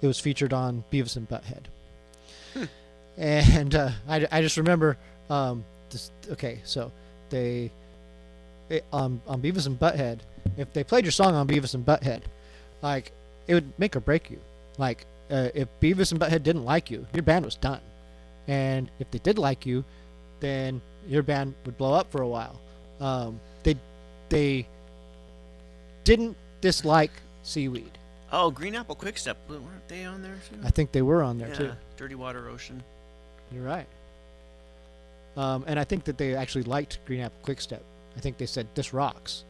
it was featured on Beavis and Butthead. And I just remember so on Beavis and Butthead, if they played your song on Beavis and Butthead, like, it would make or break you. Like, if Beavis and Butthead didn't like you, your band was done. And if they did like you, then your band would blow up for a while. They didn't dislike Seaweed. Oh, Green Apple Quickstep. Weren't they on there too? I think they were on there too. Dirty Water Ocean. You're right. And I think that they actually liked Green Apple Quickstep. I think they said, this rocks.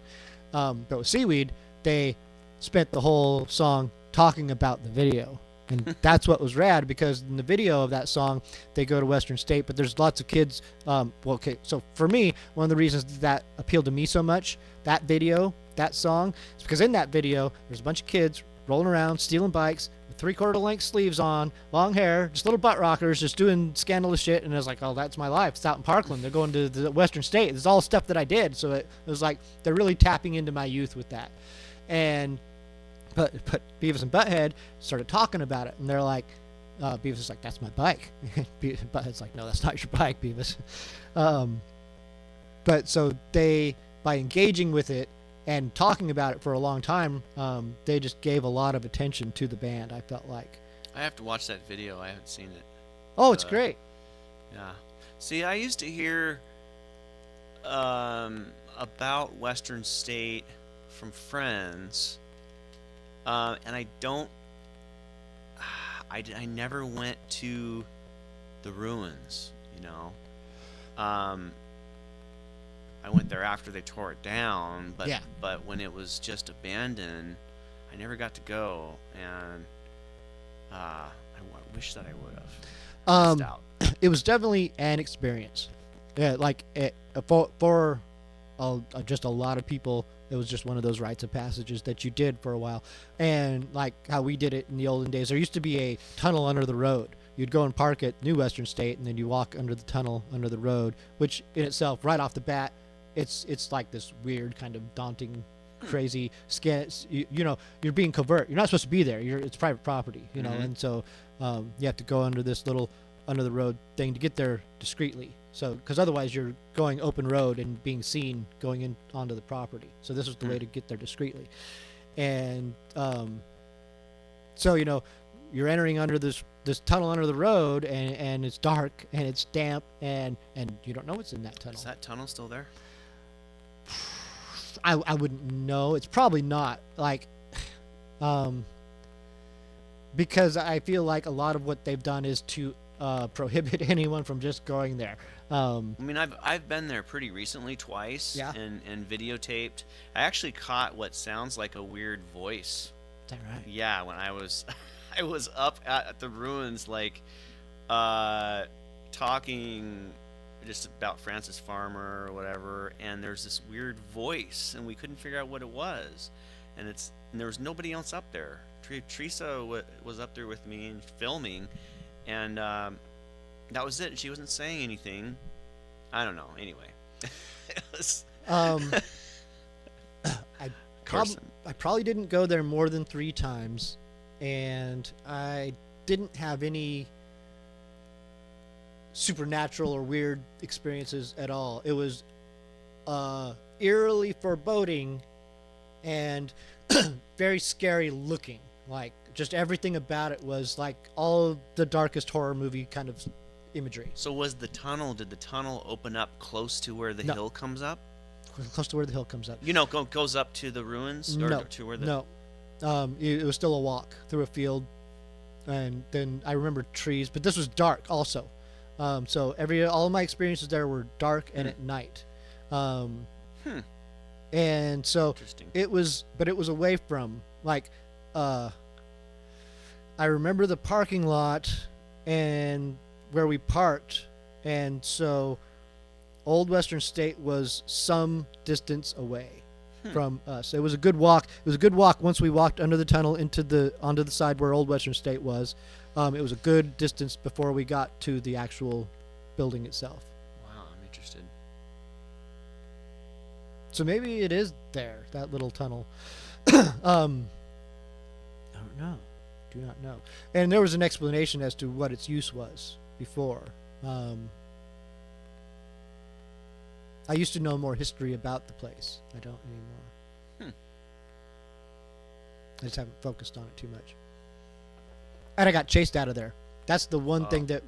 But with Seaweed, they spent the whole song talking about the video. And that's what was rad, because in the video of that song, they go to Western State, but there's lots of kids. So for me, one of the reasons that appealed to me so much, that video, that song, is because in that video, there's a bunch of kids rolling around, stealing bikes, with 3/4 length sleeves on, long hair, just little butt rockers, just doing scandalous shit. And I was like, oh, that's my life. It's out in Parkland. They're going to the Western State. It's all stuff that I did. So it was like, they're really tapping into my youth with that. And But Beavis and Butthead started talking about it, and they're like, Beavis is like, that's my bike. Butthead's like, no, that's not your bike, Beavis. But so they, by engaging with it and talking about it for a long time, they just gave a lot of attention to the band, I felt like. I have to watch that video. I haven't seen it. Oh, it's great. Yeah. See, I used to hear about Western State from friends. And I never went to the ruins, you know. I went there after they tore it down, but when it was just abandoned, I never got to go, and I wish that I would have. Missed out. It was definitely an experience. Yeah, like for just a lot of people, it was just one of those rites of passages that you did for a while. And like how we did it in the olden days, there used to be a tunnel under the road. You'd go and park at New Western State, and then you walk under the tunnel under the road, which in itself, right off the bat, it's like this weird kind of daunting, crazy scan. You know, you're being covert. You're not supposed to be there. It's private property, you know, and so you have to go under this little under the road thing to get there discreetly. So, because otherwise you're going open road and being seen going in onto the property. So this was the way to get there discreetly. And so, you know, you're entering under this tunnel under the road, and it's dark and it's damp, and you don't know what's in that tunnel. Is that tunnel still there? I wouldn't know. It's probably not. Like, because I feel like a lot of what they've done is to prohibit anyone from just going there. I mean, I've been there pretty recently, twice, and videotaped. I actually caught what sounds like a weird voice. Is that right? Yeah, when I was I was up at the ruins, like talking just about Francis Farmer or whatever, and there's this weird voice, and we couldn't figure out what it was, and there was nobody else up there. Teresa was up there with me and filming, and that was it. She wasn't saying anything. I don't know. Anyway, it was. I probably didn't go there more than 3 times, and I didn't have any supernatural or weird experiences at all. It was eerily foreboding and very scary looking. Like, just everything about it was like all the darkest horror movie kind of imagery. So did the tunnel open up close to where the hill comes up? Close to where the hill comes up. You know, goes up to the ruins? Or to where the... No. It was still a walk through a field, and then I remember trees, but this was dark also. So all of my experiences there were dark and at night. And so Interesting. it was away from, like, I remember the parking lot and where we parked, and so Old Western State was some distance away from us. It was a good walk. It was a good walk once we walked under the tunnel onto the side where Old Western State was. It was a good distance before we got to the actual building itself. Wow, I'm interested. So maybe it is there, that little tunnel. I don't know. Do not know. And there was an explanation as to what its use was before. I used to know more history about the place. I don't anymore. I just haven't focused on it too much. And I got chased out of there. That's the one thing that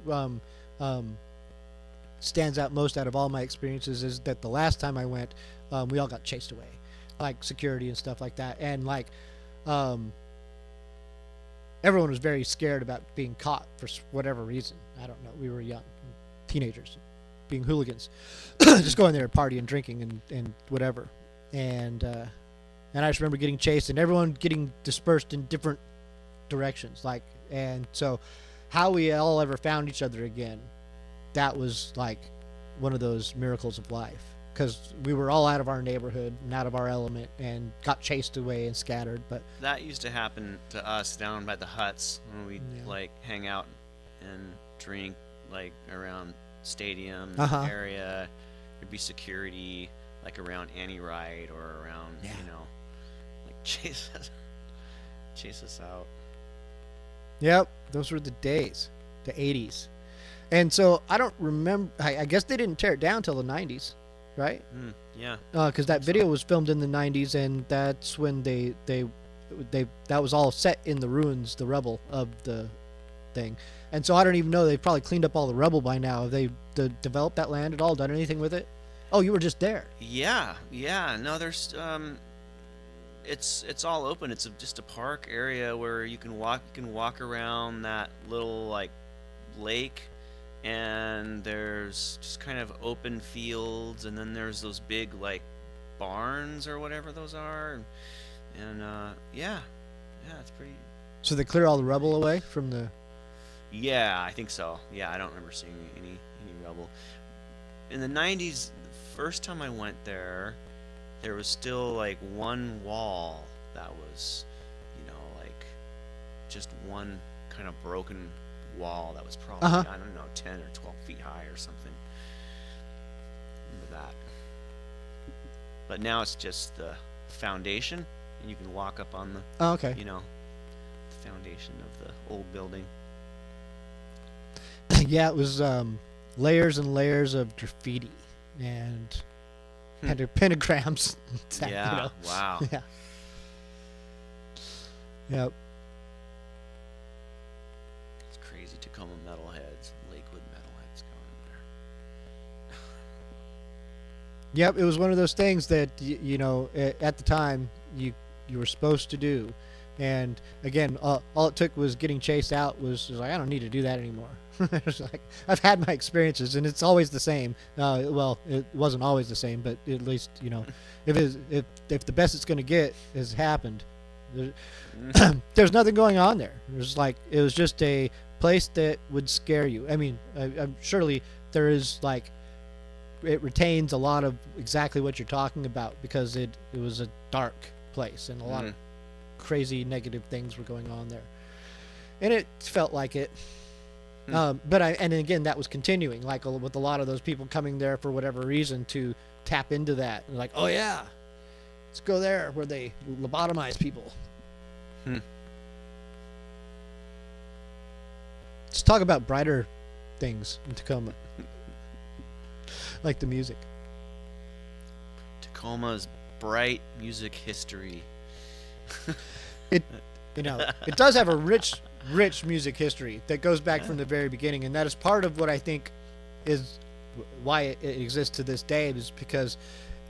stands out most out of all my experiences, is that the last time I went, we all got chased away, like security and stuff like that, and like everyone was very scared about being caught for whatever reason. I don't know. We were young, teenagers, being hooligans, just going there partying, drinking, and whatever. And I just remember getting chased and everyone getting dispersed in different directions, like. And so how we all ever found each other again, that was like one of those miracles of life, because we were all out of our neighborhood and out of our element and got chased away and scattered. But That used to happen to us down by the huts when we'd like hang out and drink, like around stadium area. There'd be security like around Annie Wright or around, you know, like chase us out. yep, those were the days, the 80s. And so I don't remember, I guess they didn't tear it down till the 90s, right? Yeah. Because that video was filmed in the 90s, and that's when they that was all set in the ruins, the rubble of the thing. And so I don't even know, they've probably cleaned up all the rubble by now. Have they developed that land at all, done anything with it? Oh, you were just there. Yeah. No, there's it's all open. It's just a park area where you can walk around that little like lake, and there's just kind of open fields, and then there's those big like barns or whatever those are, and yeah, it's pretty. So they clear all the rubble away from the. Yeah, I think so. Yeah, I don't remember seeing any rubble. In the 90s, the first time I went there was still like one wall that was, you know, like just one kind of broken wall that was probably, I don't know, 10 or 12 feet high or something. Remember that. But now it's just the foundation, and you can walk up on the, Oh, okay. you know, the foundation of the old building. Yeah, it was layers and layers of graffiti and pentagrams. Yeah, you know. wow. Yeah. Yep. It's crazy. Tacoma metalheads, Lakewood metalheads going in there. Yep, it was one of those things that you know, at the time you were supposed to do, and again, all it took was getting chased out. Was like, I don't need to do that anymore. It's like, I've had my experiences, and it's always the same. Well, it wasn't always the same, but at least, you know, if the best it's going to get has happened, there's nothing going on there. It was just a place that would scare you. I mean, I'm surely there is like, it retains a lot of exactly what you're talking about, because it was a dark place and a lot of crazy negative things were going on there, and it felt like it. But and again, that was continuing, like with a lot of those people coming there for whatever reason to tap into that. And like, oh yeah, let's go there where they lobotomize people. Let's talk about brighter things in Tacoma, like the music. Tacoma's bright music history. It does have a rich music history that goes back from the very beginning, and that is part of what I think is why it exists to this day, is because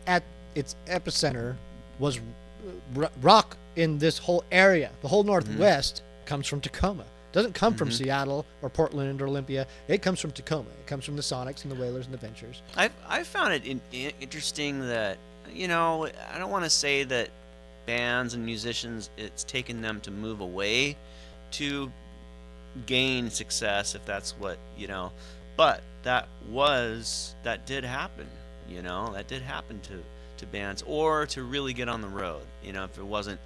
at its epicenter was rock in this whole area. The whole Northwest comes from Tacoma, Doesn't come from Seattle or Portland or Olympia. It comes from Tacoma. It comes from the Sonics and the Wailers and the Ventures. I found it interesting that, you know, I don't want to say that bands and musicians, it's taken them to move away to gain success, if that's what, you know, but that did happen, you know, that did happen to bands, or to really get on the road, you know, if it wasn't,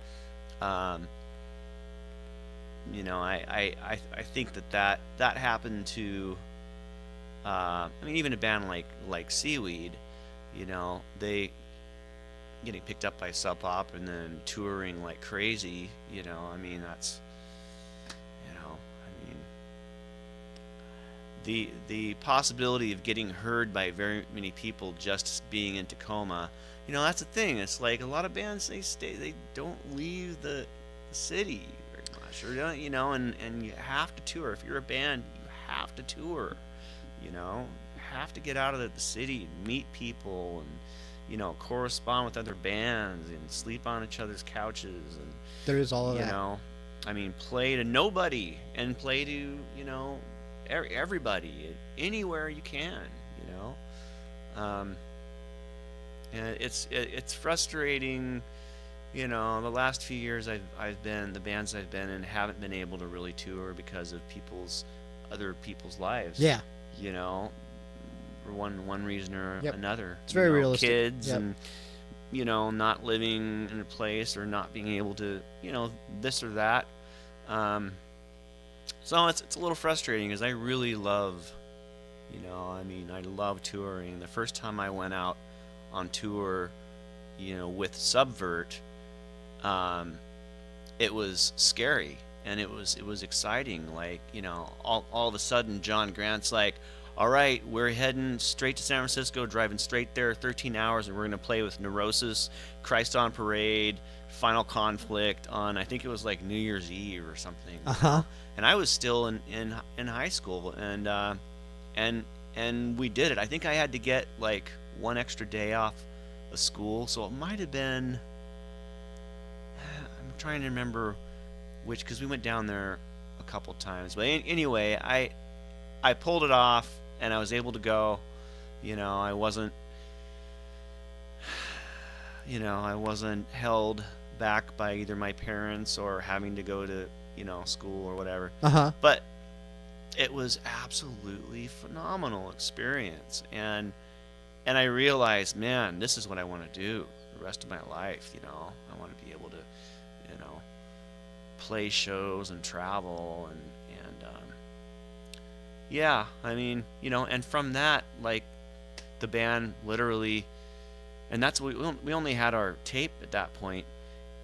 you know, I think that happened to, I mean, even a band like Seaweed, you know, they getting picked up by Sub Pop and then touring like crazy, you know, I mean, that's, you know, I mean, the possibility of getting heard by very many people just being in Tacoma, you know, that's the thing. It's like a lot of bands, they don't leave the city very much, or don't, you know, and you have to tour. If you're a band, you have to tour, you know, you have to get out of the city, meet people, and, you know, correspond with other bands and sleep on each other's couches, and There is all of you that. know, I mean, play to nobody and play to, you know, everybody, anywhere you can, you know. And it's frustrating, you know. The last few years I've been, the bands I've been in haven't been able to really tour because of other people's lives. Yeah. You know, for one reason or Yep. another. It's very you know, realistic. Kids Yep. and, you know, not living in a place, or not being able to, you know, this or that. So it's a little frustrating, because I really love, you know, I mean, I love touring. The first time I went out on tour, you know, with Subvert, it was scary, and it was exciting. Like, you know, all of a sudden John Grant's like, all right, we're heading straight to San Francisco, driving straight there, 13 hours, and we're going to play with Neurosis, Christ on Parade, Final Conflict on, I think it was like New Year's Eve or something. Uh-huh. And I was still in high school, and we did it. I think I had to get like one extra day off of school, so it might have been, I'm trying to remember which, because we went down there a couple times. But anyway, I pulled it off, and I was able to go. You know, I wasn't held back by either my parents or having to go to, you know, school or whatever. Uh-huh. But it was absolutely phenomenal experience, and I realized, man, this is what I want to do the rest of my life. You know, I want to be able to, you know, play shows and travel, and yeah, I mean, you know, and from that, like, the band literally, and that's we only had our tape at that point,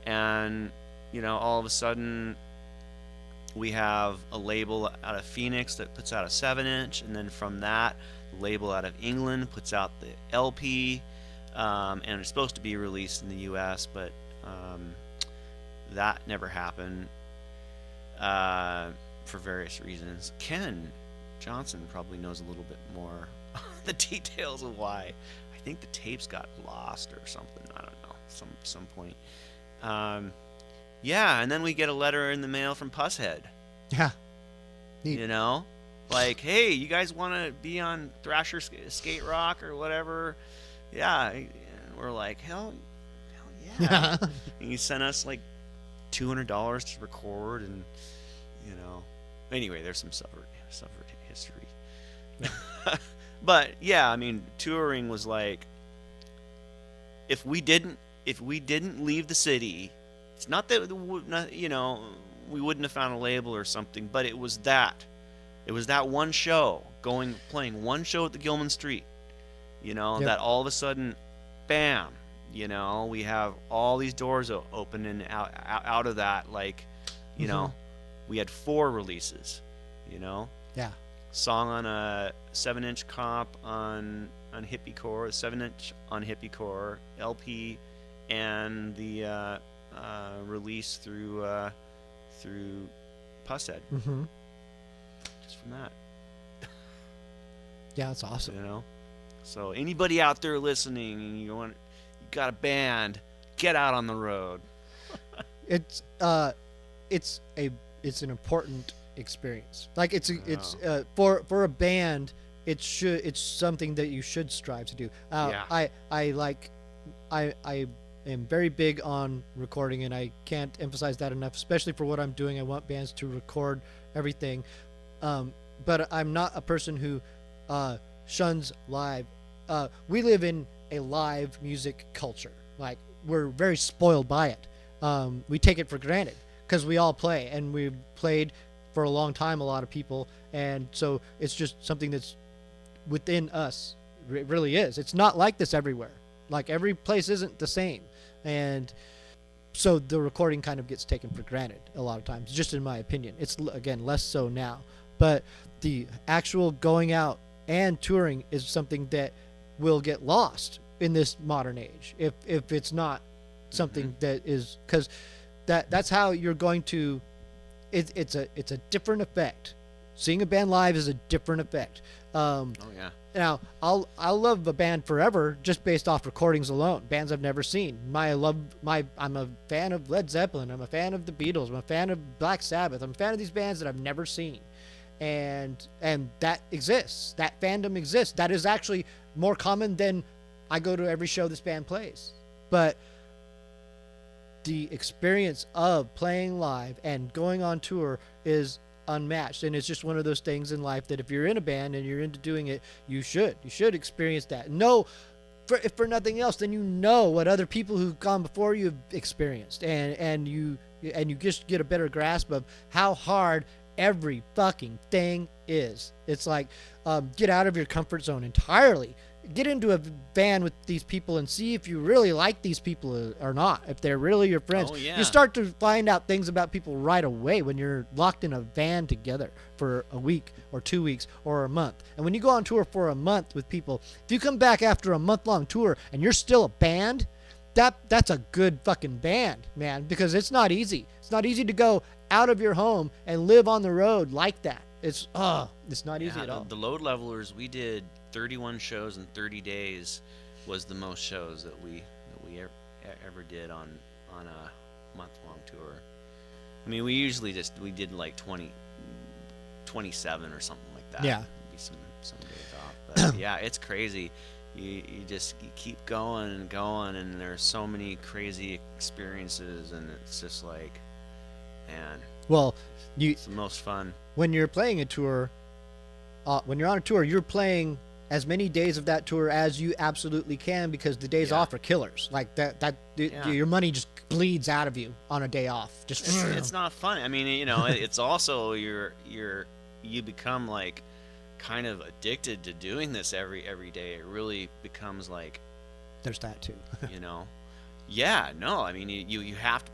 and, you know, all of a sudden we have a label out of Phoenix that puts out a 7-inch, and then from that, the label out of England puts out the LP, and it's supposed to be released in the US, but that never happened for various reasons. Ken Johnson probably knows a little bit more the details of why. I think the tapes got lost or something. I don't know. Some point. Yeah, and then we get a letter in the mail from Pusshead. Yeah. Neat. You know, like, hey, you guys want to be on Thrasher Skate Rock or whatever? Yeah. And we're like, hell yeah. And he sent us like $200 to record, and, you know, anyway, there's some Subvert history. But yeah, I mean, touring was like, if we didn't leave the city, it's not that, you know, we wouldn't have found a label or something, but it was that one show, playing one show at the Gilman Street, you know, Yep. that all of a sudden, bam, you know, we have all these doors open, and out of that, like, you know, we had 4 releases, you know. Yeah. Song on a 7-inch comp on Hippiecore, 7-inch on Hippiecore, LP, and the release through Pusshead. Mm-hmm. Just from that, Yeah, that's awesome. you know. So anybody out there listening, and you got a band, get out on the road. It's an important experience. Like it's for a band, it's something that you should strive to do. I am very big on recording, and I can't emphasize that enough, especially for what I'm doing. I want bands to record everything, but I'm not a person who shuns live. We live in a live music culture. Like, we're very spoiled by it. We take it for granted because we all play, and we've played for a long time, a lot of people, and so it's just something that's within us. It really is. It's not like this everywhere. Like, every place isn't the same, and so the recording kind of gets taken for granted a lot of times, just in my opinion. It's, again, less so now, but the actual going out and touring is something that will get lost in this modern age if it's not something that is, because that's how you're going to, it's a different effect. Seeing a band live is a different effect. Now, I'll love a band forever just based off recordings alone, bands I've never seen. I'm a fan of Led Zeppelin, I'm a fan of the Beatles, I'm a fan of Black Sabbath, I'm a fan of these bands that I've never seen. And that exists. That fandom exists. That is actually more common than I go to every show this band plays. But the experience of playing live and going on tour is unmatched, and it's just one of those things in life that if you're in a band and you're into doing it, you should experience that. If for nothing else, then you know what other people who've gone before you have experienced, and you just get a better grasp of how hard every fucking thing is. It's like, get out of your comfort zone entirely. Get into a band with these people and see if you really like these people or not, if they're really your friends. You start to find out things about people right away when you're locked in a van together for a week or 2 weeks or a month. And when you go on tour for a month with people, if you come back after a month-long tour and you're still a band, that's a good fucking band, man, because it's not easy. It's not easy to go out of your home and live on the road like that. It's not easy at all. The Load Levelers, we did 31 shows in 30 days was the most shows that we ever did on a month-long tour. I mean, we did like 27 or something like that. Yeah. Maybe some days off. But yeah, it's crazy. You keep going and going, and there's so many crazy experiences, and it's just like, man. Well, it's the most fun. When you're playing a tour, when you're on a tour, you're playing as many days of that tour as you absolutely can, because the days off are killers. Like your money just bleeds out of you on a day off. It's not fun. I mean, it's also you become like kind of addicted to doing this every day. It really becomes like, there's that too. Yeah, no, I mean, you have to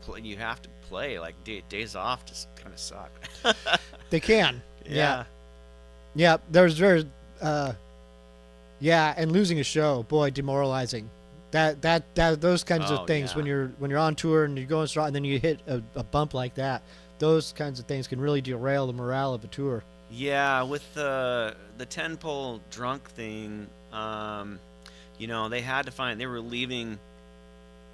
play. Like, days off just kind of suck. They can. Yeah. And losing a show, boy, demoralizing. Those kinds of things, when you're on tour and you're going strong, and then you hit a bump like that, those kinds of things can really derail the morale of a tour. Yeah, with the 10-pole drunk thing, they were leaving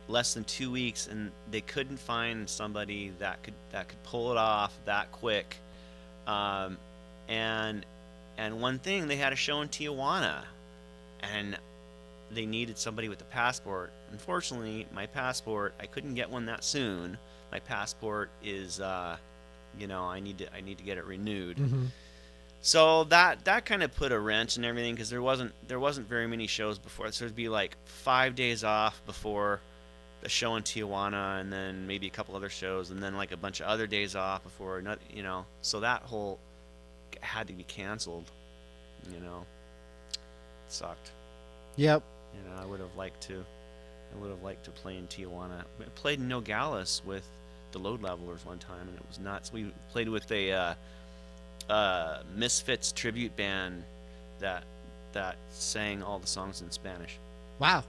less than 2 weeks, and they couldn't find somebody that could pull it off that quick. And one thing, they had a show in Tijuana, and they needed somebody with a passport. Unfortunately, my passport, I couldn't get one that soon. My passport is, I need to get it renewed. Mm-hmm. So that kind of put a wrench in everything, because there wasn't very many shows before. So it'd be like 5 days off before the show in Tijuana, and then maybe a couple other shows, and then like a bunch of other days off before, so that whole had to be canceled. It sucked. Yep. I would have liked to play in Tijuana. I played in Nogales with the Load Levelers one time, and it was nuts. We played with a Misfits tribute band that sang all the songs in Spanish. Wow,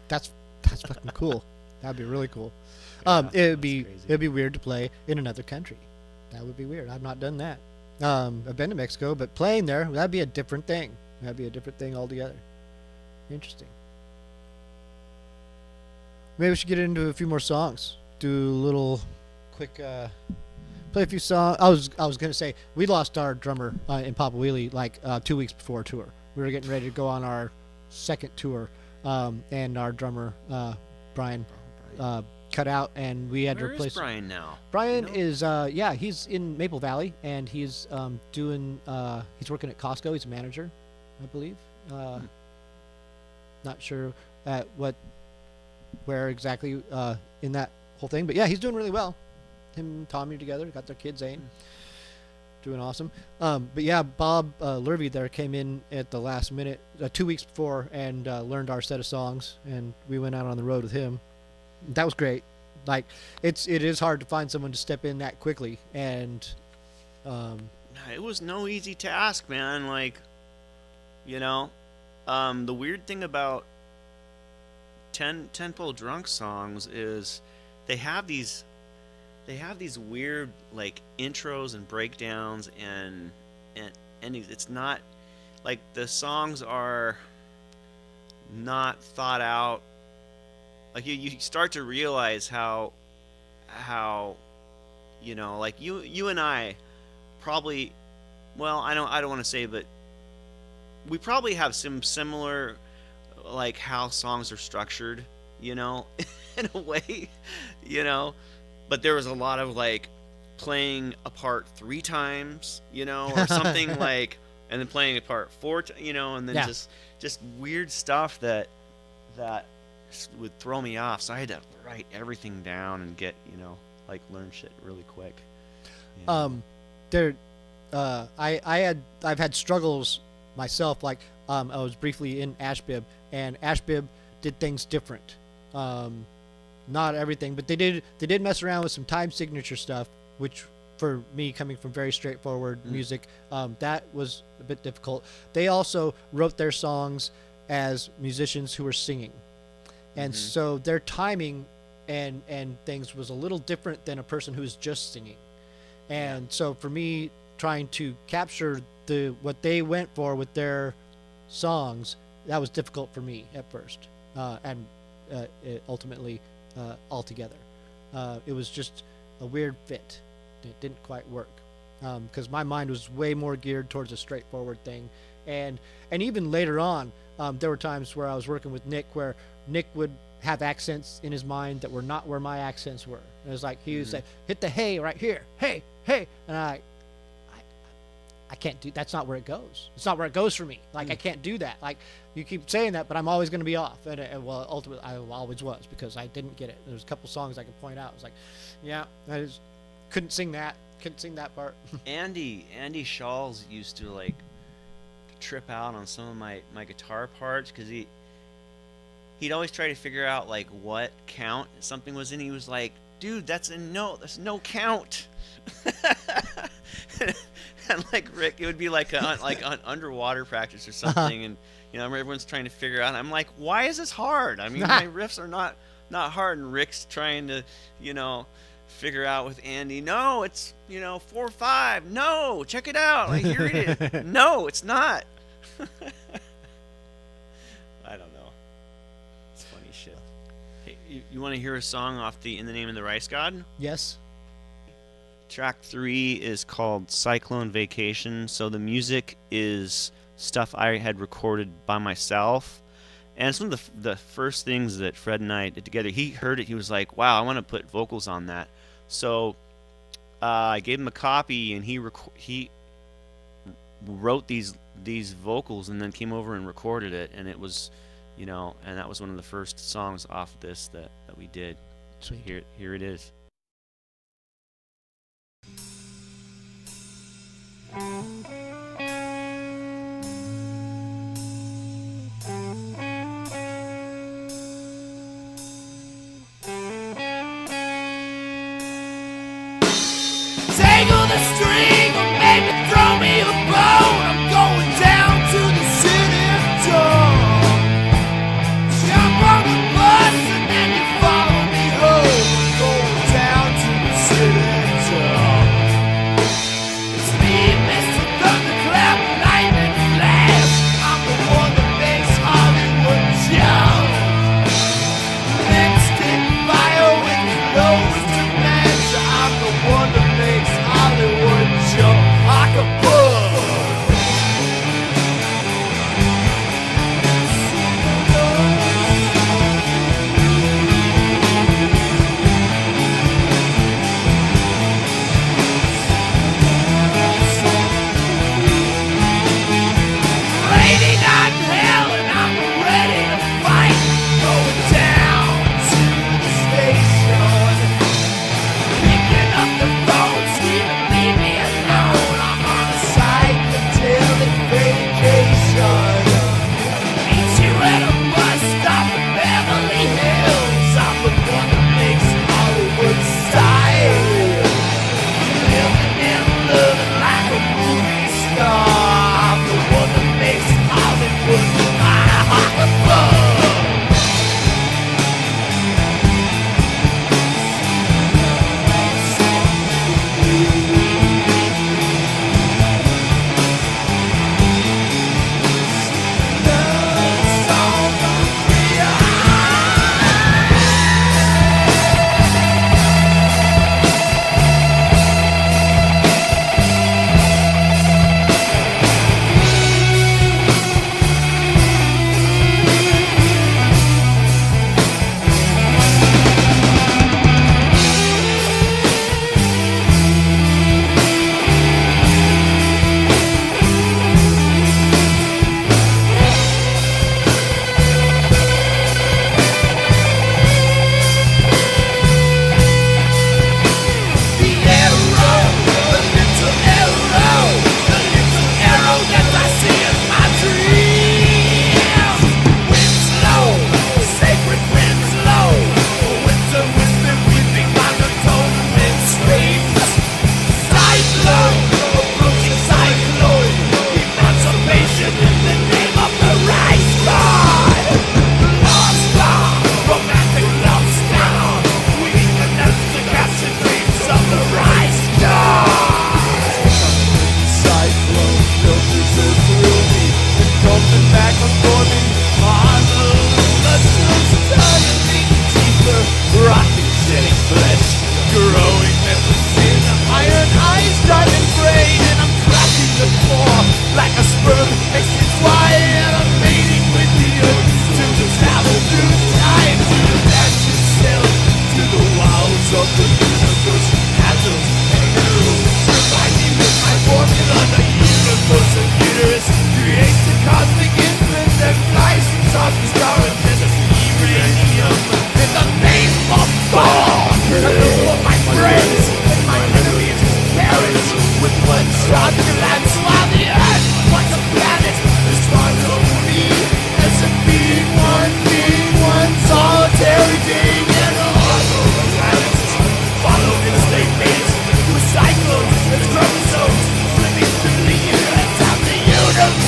that's fucking cool. That'd be really cool. Yeah, it'd be weird to play in another country. That would be weird. I've not done that. I've been to Mexico, but playing there, that'd be a different thing. That'd be a different thing altogether. Interesting. Maybe we should get into a few more songs. Do a little quick play a few songs. I was gonna say we lost our drummer in Papa Wheelie like 2 weeks before a tour. We were getting ready to go on our second tour, and our drummer Brian cut out, and we had to Where replace. is Brian now? Brian You know? is he's in Maple Valley, and he's doing he's working at Costco. He's a manager, I believe. Not sure at where exactly in that whole thing, but yeah, he's doing really well. Him and Tommy are together, got their kid Zane, doing awesome. But yeah, Bob Lurvy there came in at the last minute, 2 weeks before, and learned our set of songs, and we went out on the road with him. That was great. Like it is hard to find someone to step in that quickly, and It was no easy task, man. Like, you know, the weird thing about Tenpole Drunk songs is they have these weird like intros and breakdowns and endings. It's not like the songs are not thought out. Like you start to realize how you know, like you and I probably, well, I don't want to say, but we probably have some similar like how songs are structured, you know, in a way, you know. But there was a lot of like playing a part 3 times, you know, or something like, and then playing a part 4, you know, and then Yeah. just weird stuff that would throw me off. So I had to write everything down and get, you know, like learn shit really quick. You know? I've had struggles myself. Like I was briefly in Ashbib, and Ashbib did things different. Not everything, but they did mess around with some time signature stuff, which for me, coming from very straightforward music, that was a bit difficult. They also wrote their songs as musicians who were singing, and so their timing and things was a little different than a person who's just singing. And so for me, trying to capture what they went for with their songs, that was difficult for me at first, and it ultimately altogether it was just a weird fit. It didn't quite work because my mind was way more geared towards a straightforward thing, and even later on, there were times where I was working with Nick where Nick would have accents in his mind that were not where my accents were. It was like he would say, "Hit the hey right here, hey, and I can't do. That's not where it goes. It's not where it goes for me. Like I can't do that. Like you keep saying that, but I'm always going to be off." And well, ultimately, I always was because I didn't get it. There was a couple songs I could point out. I was like, "Yeah, I just couldn't sing that. Couldn't sing that part." Andy Shawls used to like trip out on some of my guitar parts because he'd always try to figure out like what count something was in. He was like, "Dude, that's no count." And like Rick, it would be like an underwater practice or something, and you know everyone's trying to figure out. I'm like, why is this hard? I mean, my riffs are not hard, and Rick's trying to, you know, figure out with Andy. No, it's 4/5. No, check it out. Like, here it is. No, it's not. I don't know. It's funny shit. Hey, you want to hear a song off the In the Name of the Rice God? Yes. Track 3 is called Cyclone Vacation. So the music is stuff I had recorded by myself. And it's one of the first things that Fred and I did together. He heard it. He was like, "Wow, I want to put vocals on that." So I gave him a copy, and he wrote these vocals and then came over and recorded it. And it was, you know, and that was one of the first songs off this that we did. Sweet. Here it is. Tangle the string or maybe throw me a bone. I'm going down to the city door. Jump on the bus and then you follow me home. I'm going down to the city door. It's me, Mr. growing members in iron eyes driving brain, and I'm cracking the floor like a sperm makes its way, and I'm mating with the earth to travel through time, to attach itself to the walls of the universe. Atoms and rules provide me with my formula. The universe of uterus creates the cosmic infant that flies inside the star and visits uranium in the name of God. For my friends and my enemies perish with one shot glance, while the earth, once a planet, is far over me as a being one solitary being, and all of the planets follow in statements with cyclones and chromosomes flipping through the units of the universe.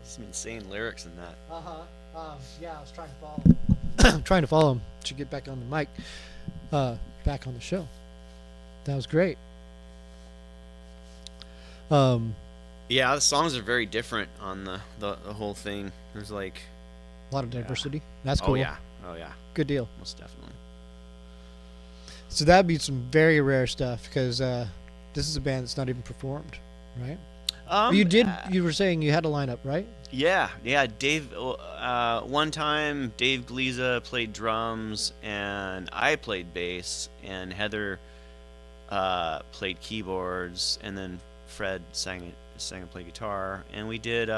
Some insane lyrics in that. Yeah, I was trying to follow him. Trying to follow him to get back on the mic, back on the show. That was great. Yeah, the songs are very different on the whole thing. There's like A lot of diversity. That's cool. Oh yeah. Good deal. Most definitely. So that'd be some very rare stuff, because this is a band that's not even performed, right? You were saying you had a lineup, right? Yeah. Dave. One time, Dave Gliza played drums, and I played bass, and Heather played keyboards, and then Fred sang and played guitar, and we did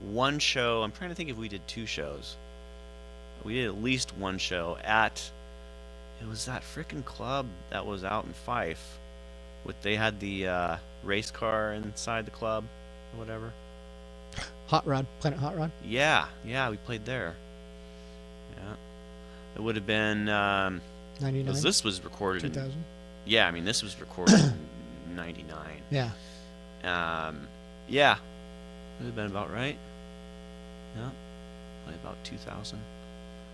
one show. I'm trying to think if we did two shows. We did at least one show at. It was that frickin' club that was out in Fife. They had the race car inside the club, or whatever. Hot Rod, Planet Hot Rod. Yeah, we played there. Yeah, it would have been 99. This was recorded 2000. Yeah, I mean this was recorded in '99. Yeah. Yeah, would have been about right. Yeah, probably about 2000.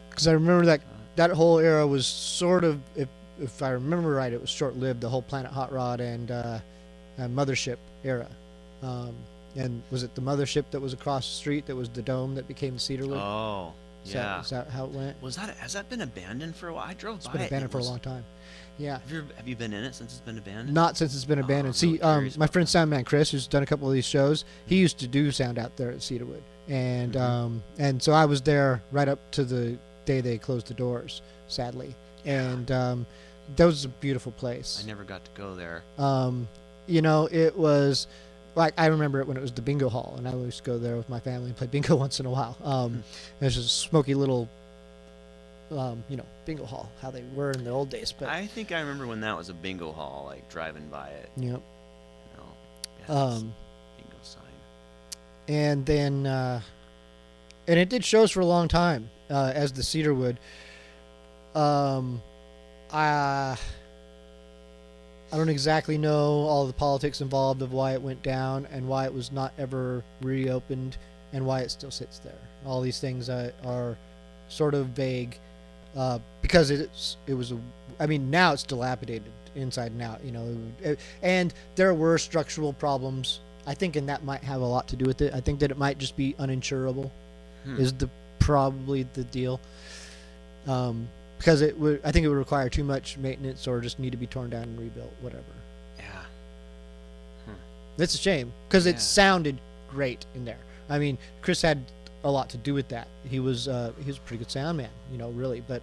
Because I remember that whole era was sort of, if I remember right, it was short-lived. The whole Planet Hot Rod and Mothership era. And was it the Mothership that was across the street that was the dome that became the Cedarwood? Oh, yeah. Is that how it went? Has that been abandoned for a while? I drove by it. It's been abandoned for a long time. Yeah. Have you been in it since it's been abandoned? Not since it's been abandoned. I'm really See, my friend Soundman Chris, who's done a couple of these shows, he used to do sound out there at Cedarwood, and and so I was there right up to the day they closed the doors, sadly, and that was a beautiful place. I never got to go there. It was like, I remember it when it was the bingo hall, and I used to go there with my family and play bingo once in a while. It was just a smoky little bingo hall, how they were in the old days. But I think I remember when that was a bingo hall, like driving by it. Yep. Bingo sign. And then and it did shows for a long time as the Cedarwood. I don't exactly know all the politics involved of why it went down and why it was not ever reopened and why it still sits there. All these things are sort of vague because now it's dilapidated inside and out, and there were structural problems. I think, and that might have a lot to do with it. I think that it might just be uninsurable is probably the deal. Because I think it would require too much maintenance or just need to be torn down and rebuilt, whatever. Yeah. It's a shame because it sounded great in there. I mean, Chris had a lot to do with that. He was a pretty good sound man, really. But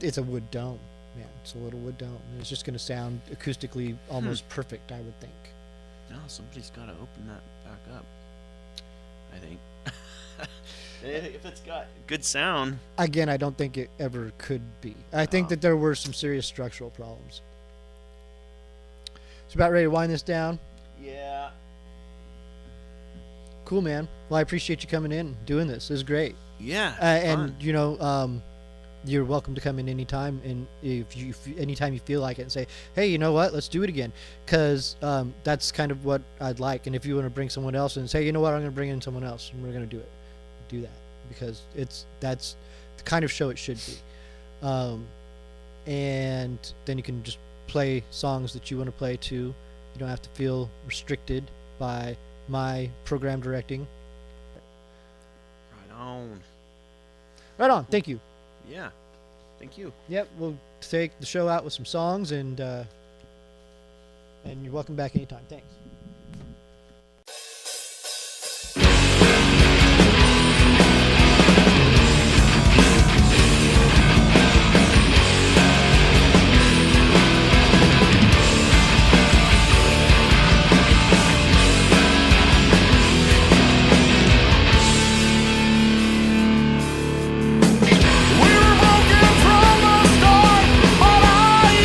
it's a wood dome, man. It's a little wood dome, and it's just going to sound acoustically almost perfect, I would think. No, somebody's got to open that back up, I think. If it's got good sound. Again, I don't think it ever could be. I think that there were some serious structural problems. So about ready to wind this down? Yeah. Cool, man. Well, I appreciate you coming in and doing this. This is great. Yeah. And you're welcome to come in anytime, and if anytime you feel like it, and say, hey, you know what, let's do it again, because that's kind of what I'd like. And if you want to bring someone else and say, you know what, I'm going to bring in someone else and we're going to do that, because that's the kind of show it should be. And then you can just play songs that you want to play too. You don't have to feel restricted by my program directing. Right on. Thank you. Yeah. Thank you. Yep, we'll take the show out with some songs, and you're welcome back anytime. Thanks. But I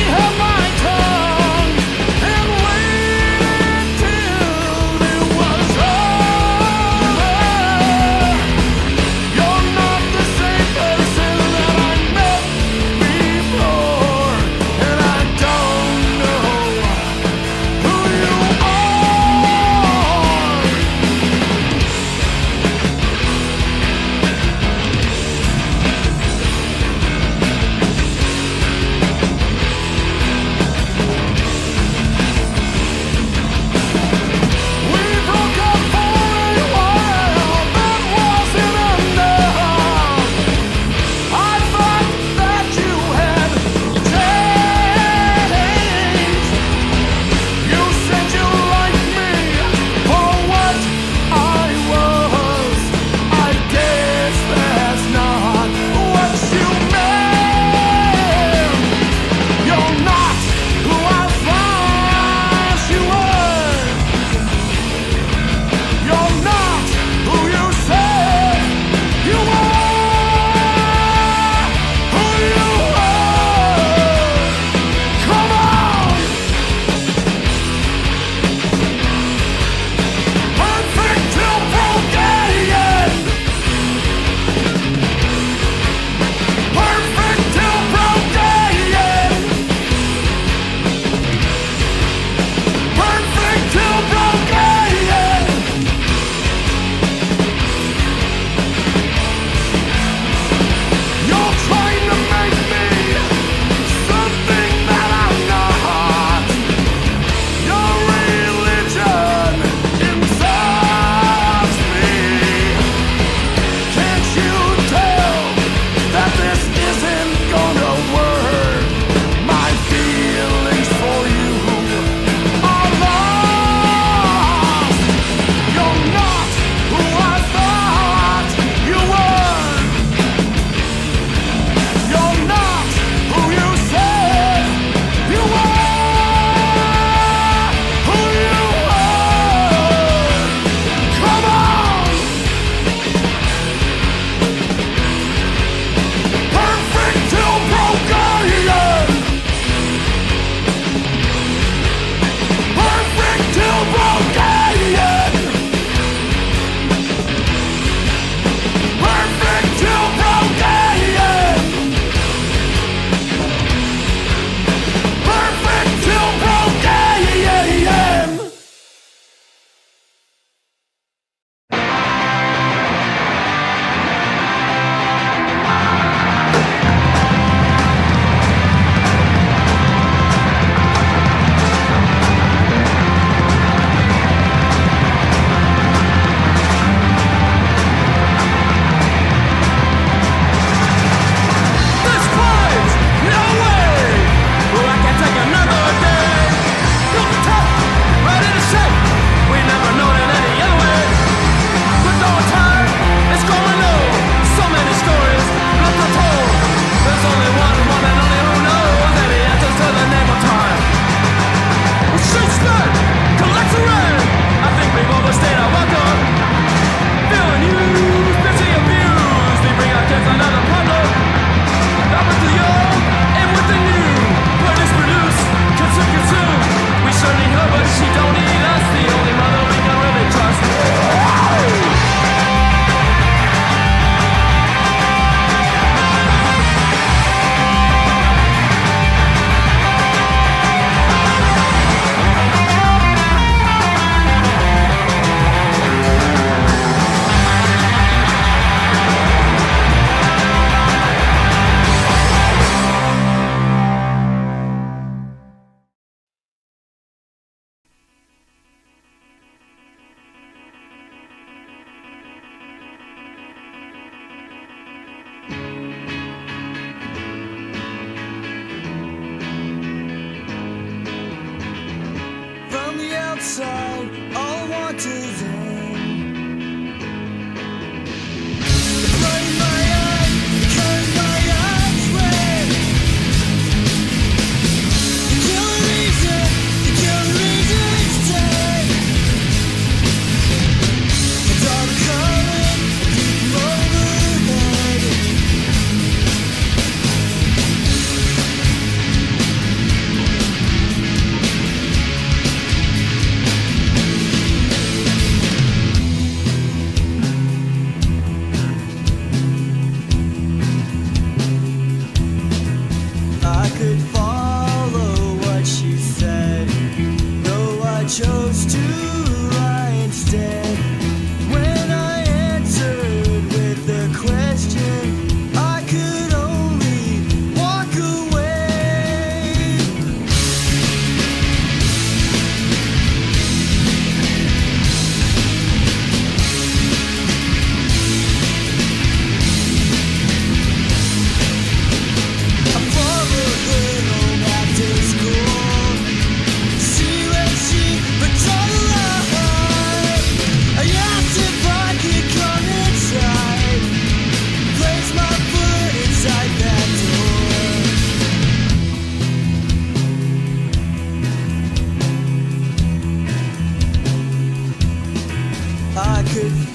held my tongue and waited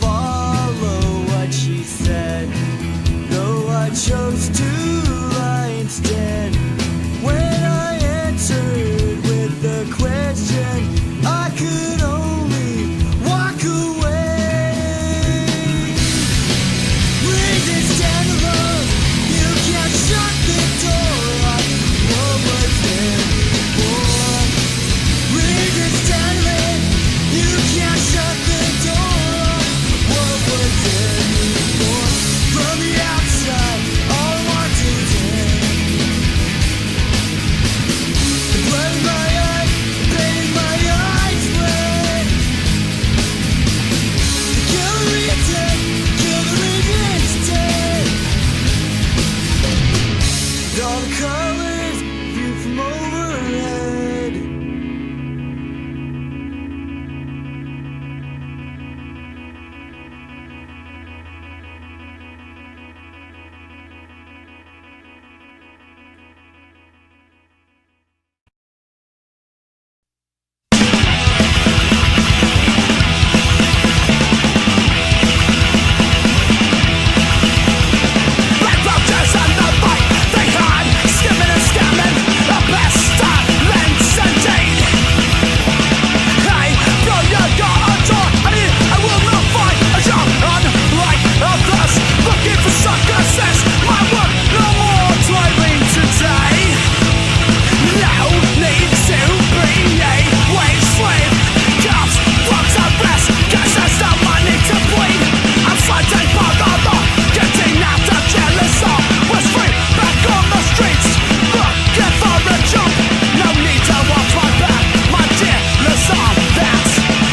follow what she said, though I chose to lie instead. When I answered with the question, I could only walk away. Reasons stand alone, you can't shut the door on what was there before. Reasons stand alone, you can't shut the door on what was there before. From the outside, all I want to do. Blurring my eyes, painting my eyes red. Kill the reason, kill the reasons dead. All the colors viewed from overhead. Black roaches and the fight, they hide, skimming and scamming, the best talents indeed. Hey, bro, you got a door, I will not find a job unlike others. Looking for success, my work no more toiling today. No need to be a wage slave. Cops, drugs and rest, guess there's no money to bleed. I'm fighting for the law, getting out of jail is all. Was free, back on the streets, looking for a job. No need to watch my back, my dear, let's all dance.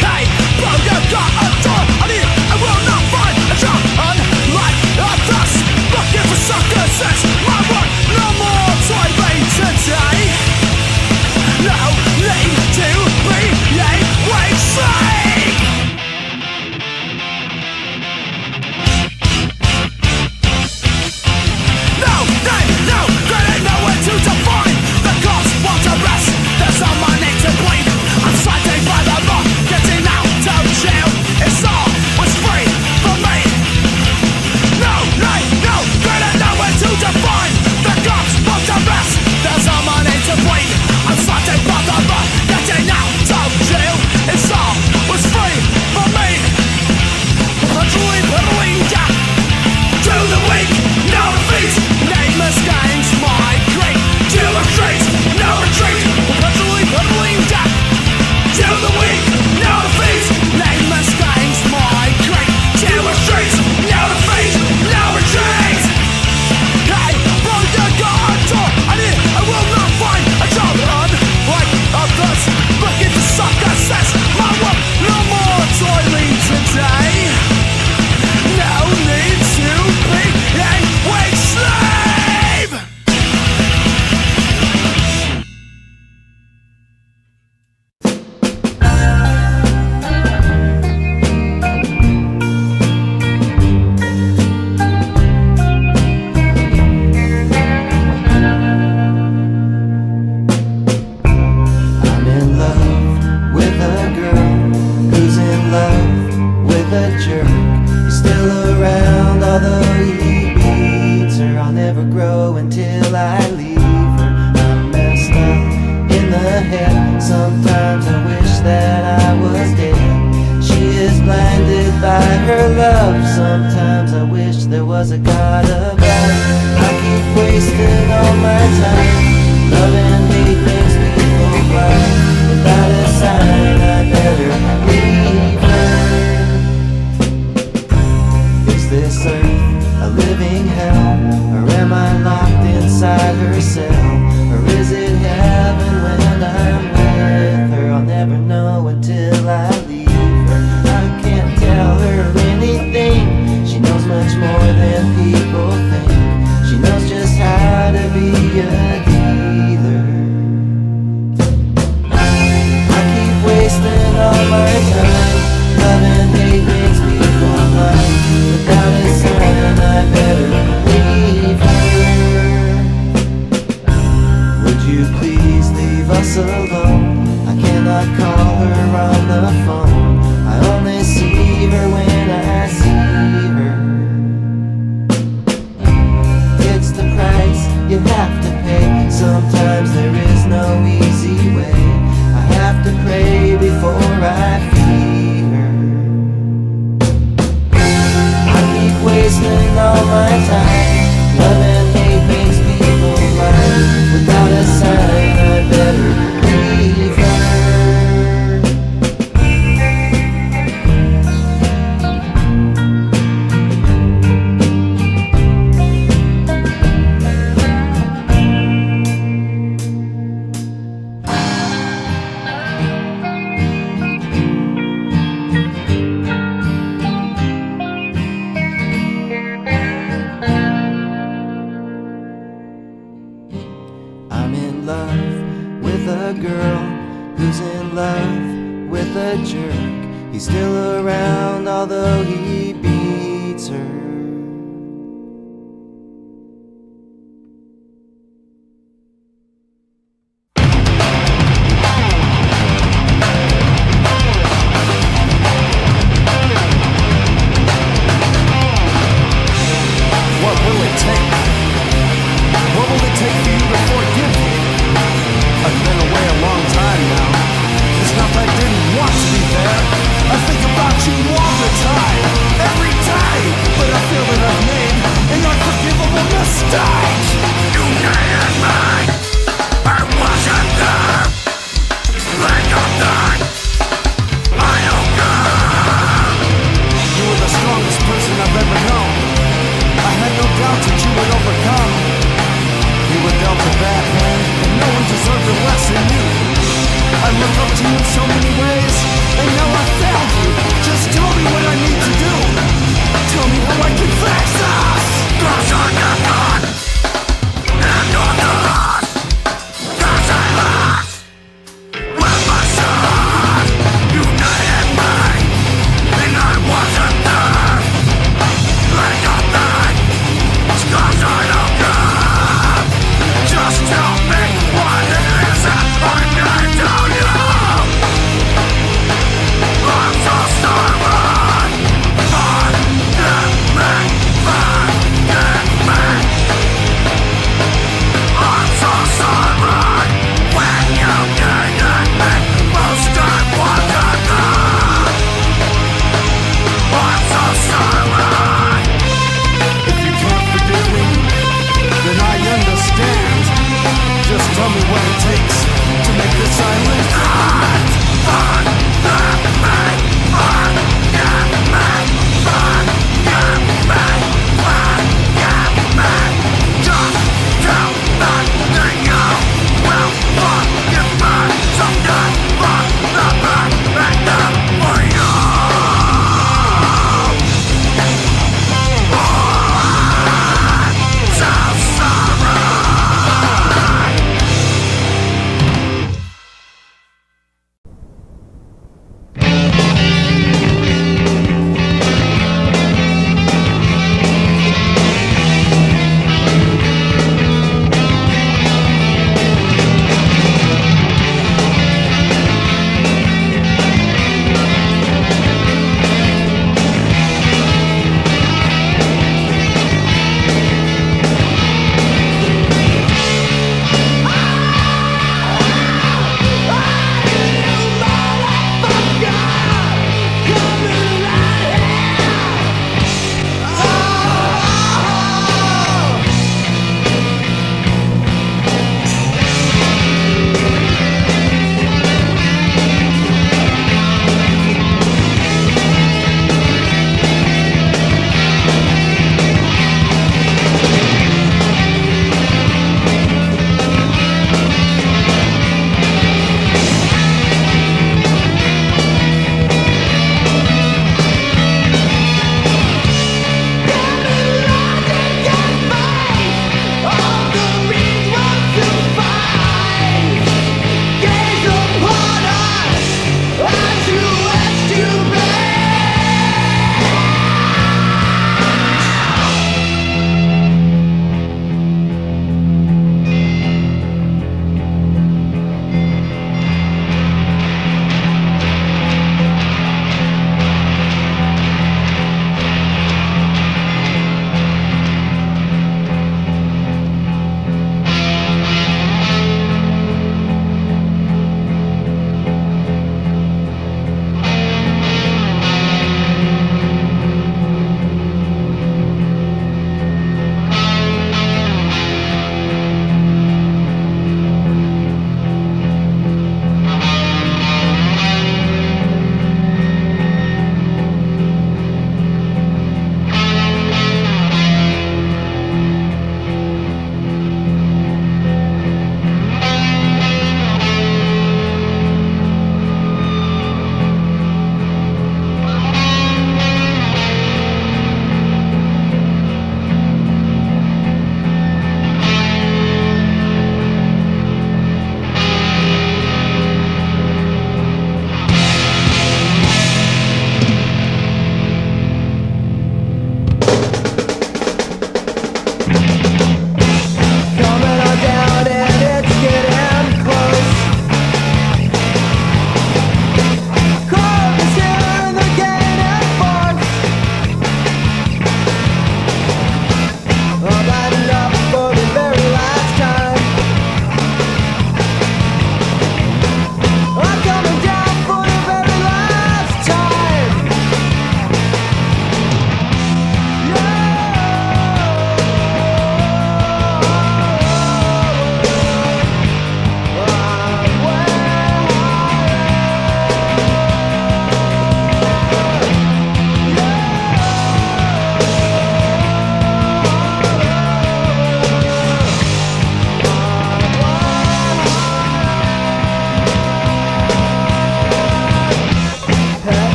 Hey, bro, you got a door, I will not find a job unlike others. Looking for success, my work no more toiling today. No need to be a wage slave. No name, no credit, nowhere to define. The cops want arrest, there's no money to bleed. I'm fighting by the law, getting out of jail. It's all was free for me. No name, no credit, nowhere to define. The cops want arrest, there's no money to bleed. I'm fighting by the law, getting out of jail. It's all was free for me. Pedaling down to the weak, no defeat. Nameless gangs migrate to the streets, no retreat. Pedaling down to the weak, no defeat. Nameless gangs migrate to the streets, no defeat, no retreat. Hey, bro, you got a door, I will not find a job unlike others. Looking for success, my work no more toiling today. No need to be a wage slave. I'm in love with a girl who's in love with a jerk. He's still around, although he beats her. I'll never grow until I leave her. I'm messed up in the head. Sometimes I wish that I was dead. She is blinded by her love. Sometimes I wish there was a God above. I keep wasting all my time. Love and hate makes me go blind. Without a sign, I better leave her. Is this earth a living hell? Or am I locked inside her cell? Or is it heaven when I'm with her? I'll never know until I leave her. I can't tell her anything. She knows much more than people think. She knows just how to be a dealer. I see her. It's the price you have to pay. Sometimes there is no easy way. I have to pray before I feed her. I keep wasting all my time. Love and hate makes people blind. Without a sign, I better leave her. I'm in love with a girl who's in love with a jerk. He's still around although he beats her. What will it take? What will it take for you to forgive me? I've been away a long time now. It's not that I didn't want to be there. I think about you all the time, every day. But I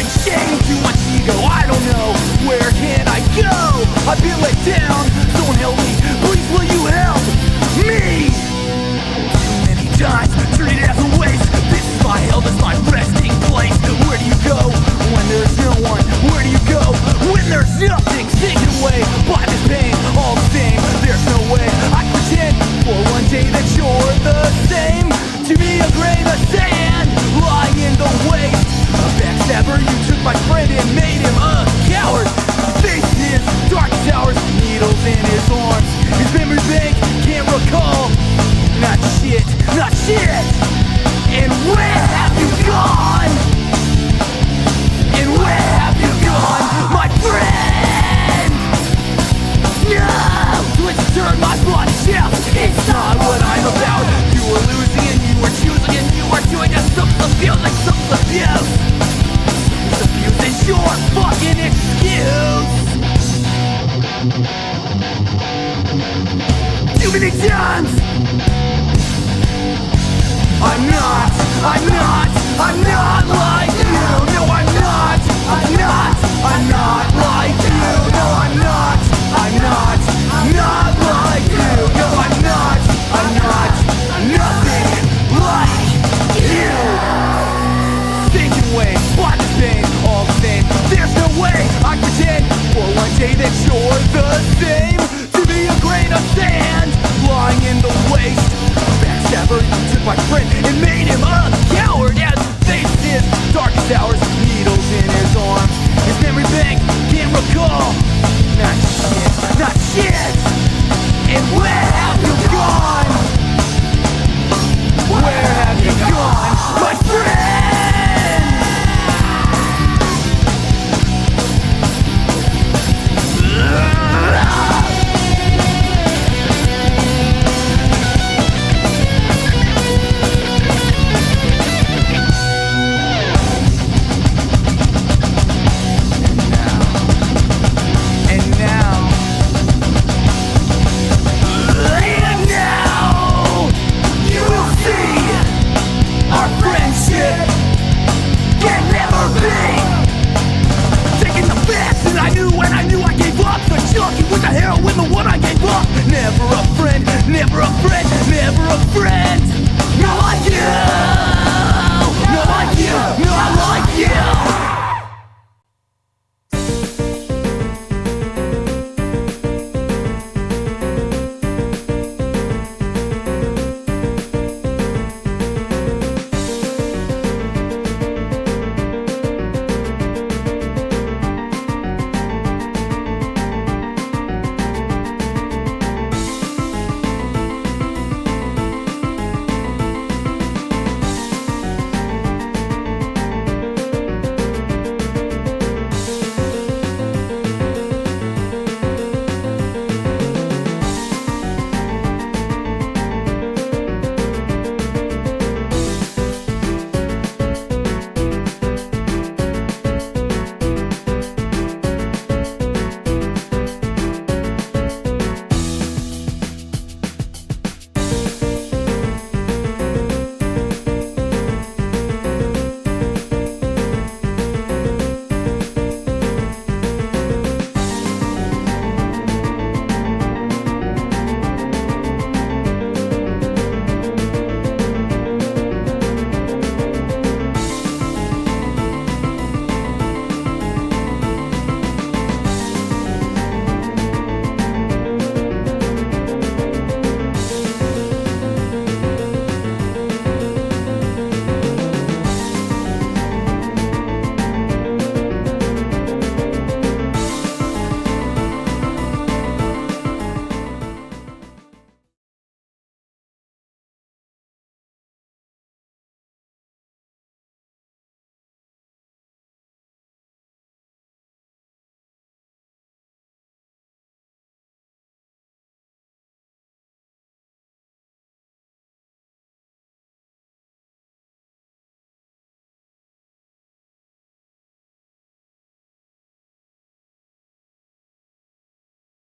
been shamed, too much ego, I don't know. Where can I go? I've been let down, someone help me, please will you help me? Too many times, treated as a waste. This is my hell, this is my resting place. Where do you go when there's no one? Where do you go when there's nothing? Taken away by this pain, all the same. There's no way I can pretend for one day that you're the same. To be a grain of sand, lying in the waste. A backstabber, you took my friend and made him a coward. Faces, dark towers, needles in his arms. His memory bank can't recall. Not shit, not shit. And where have you gone? And where have you gone, my friend? No! Let's turn my body down. It's not what I'm about. You are losing and you are choosing and you are doing a substance abuse like substance abuse. This abuse is your fucking excuse. Too many times. I'm not like you. No, I'm not like you. No, I'm not like you. No, I'm not nothing like you. Thinking away, by the pain, all the same. There's no way I pretend for one day that you're the same.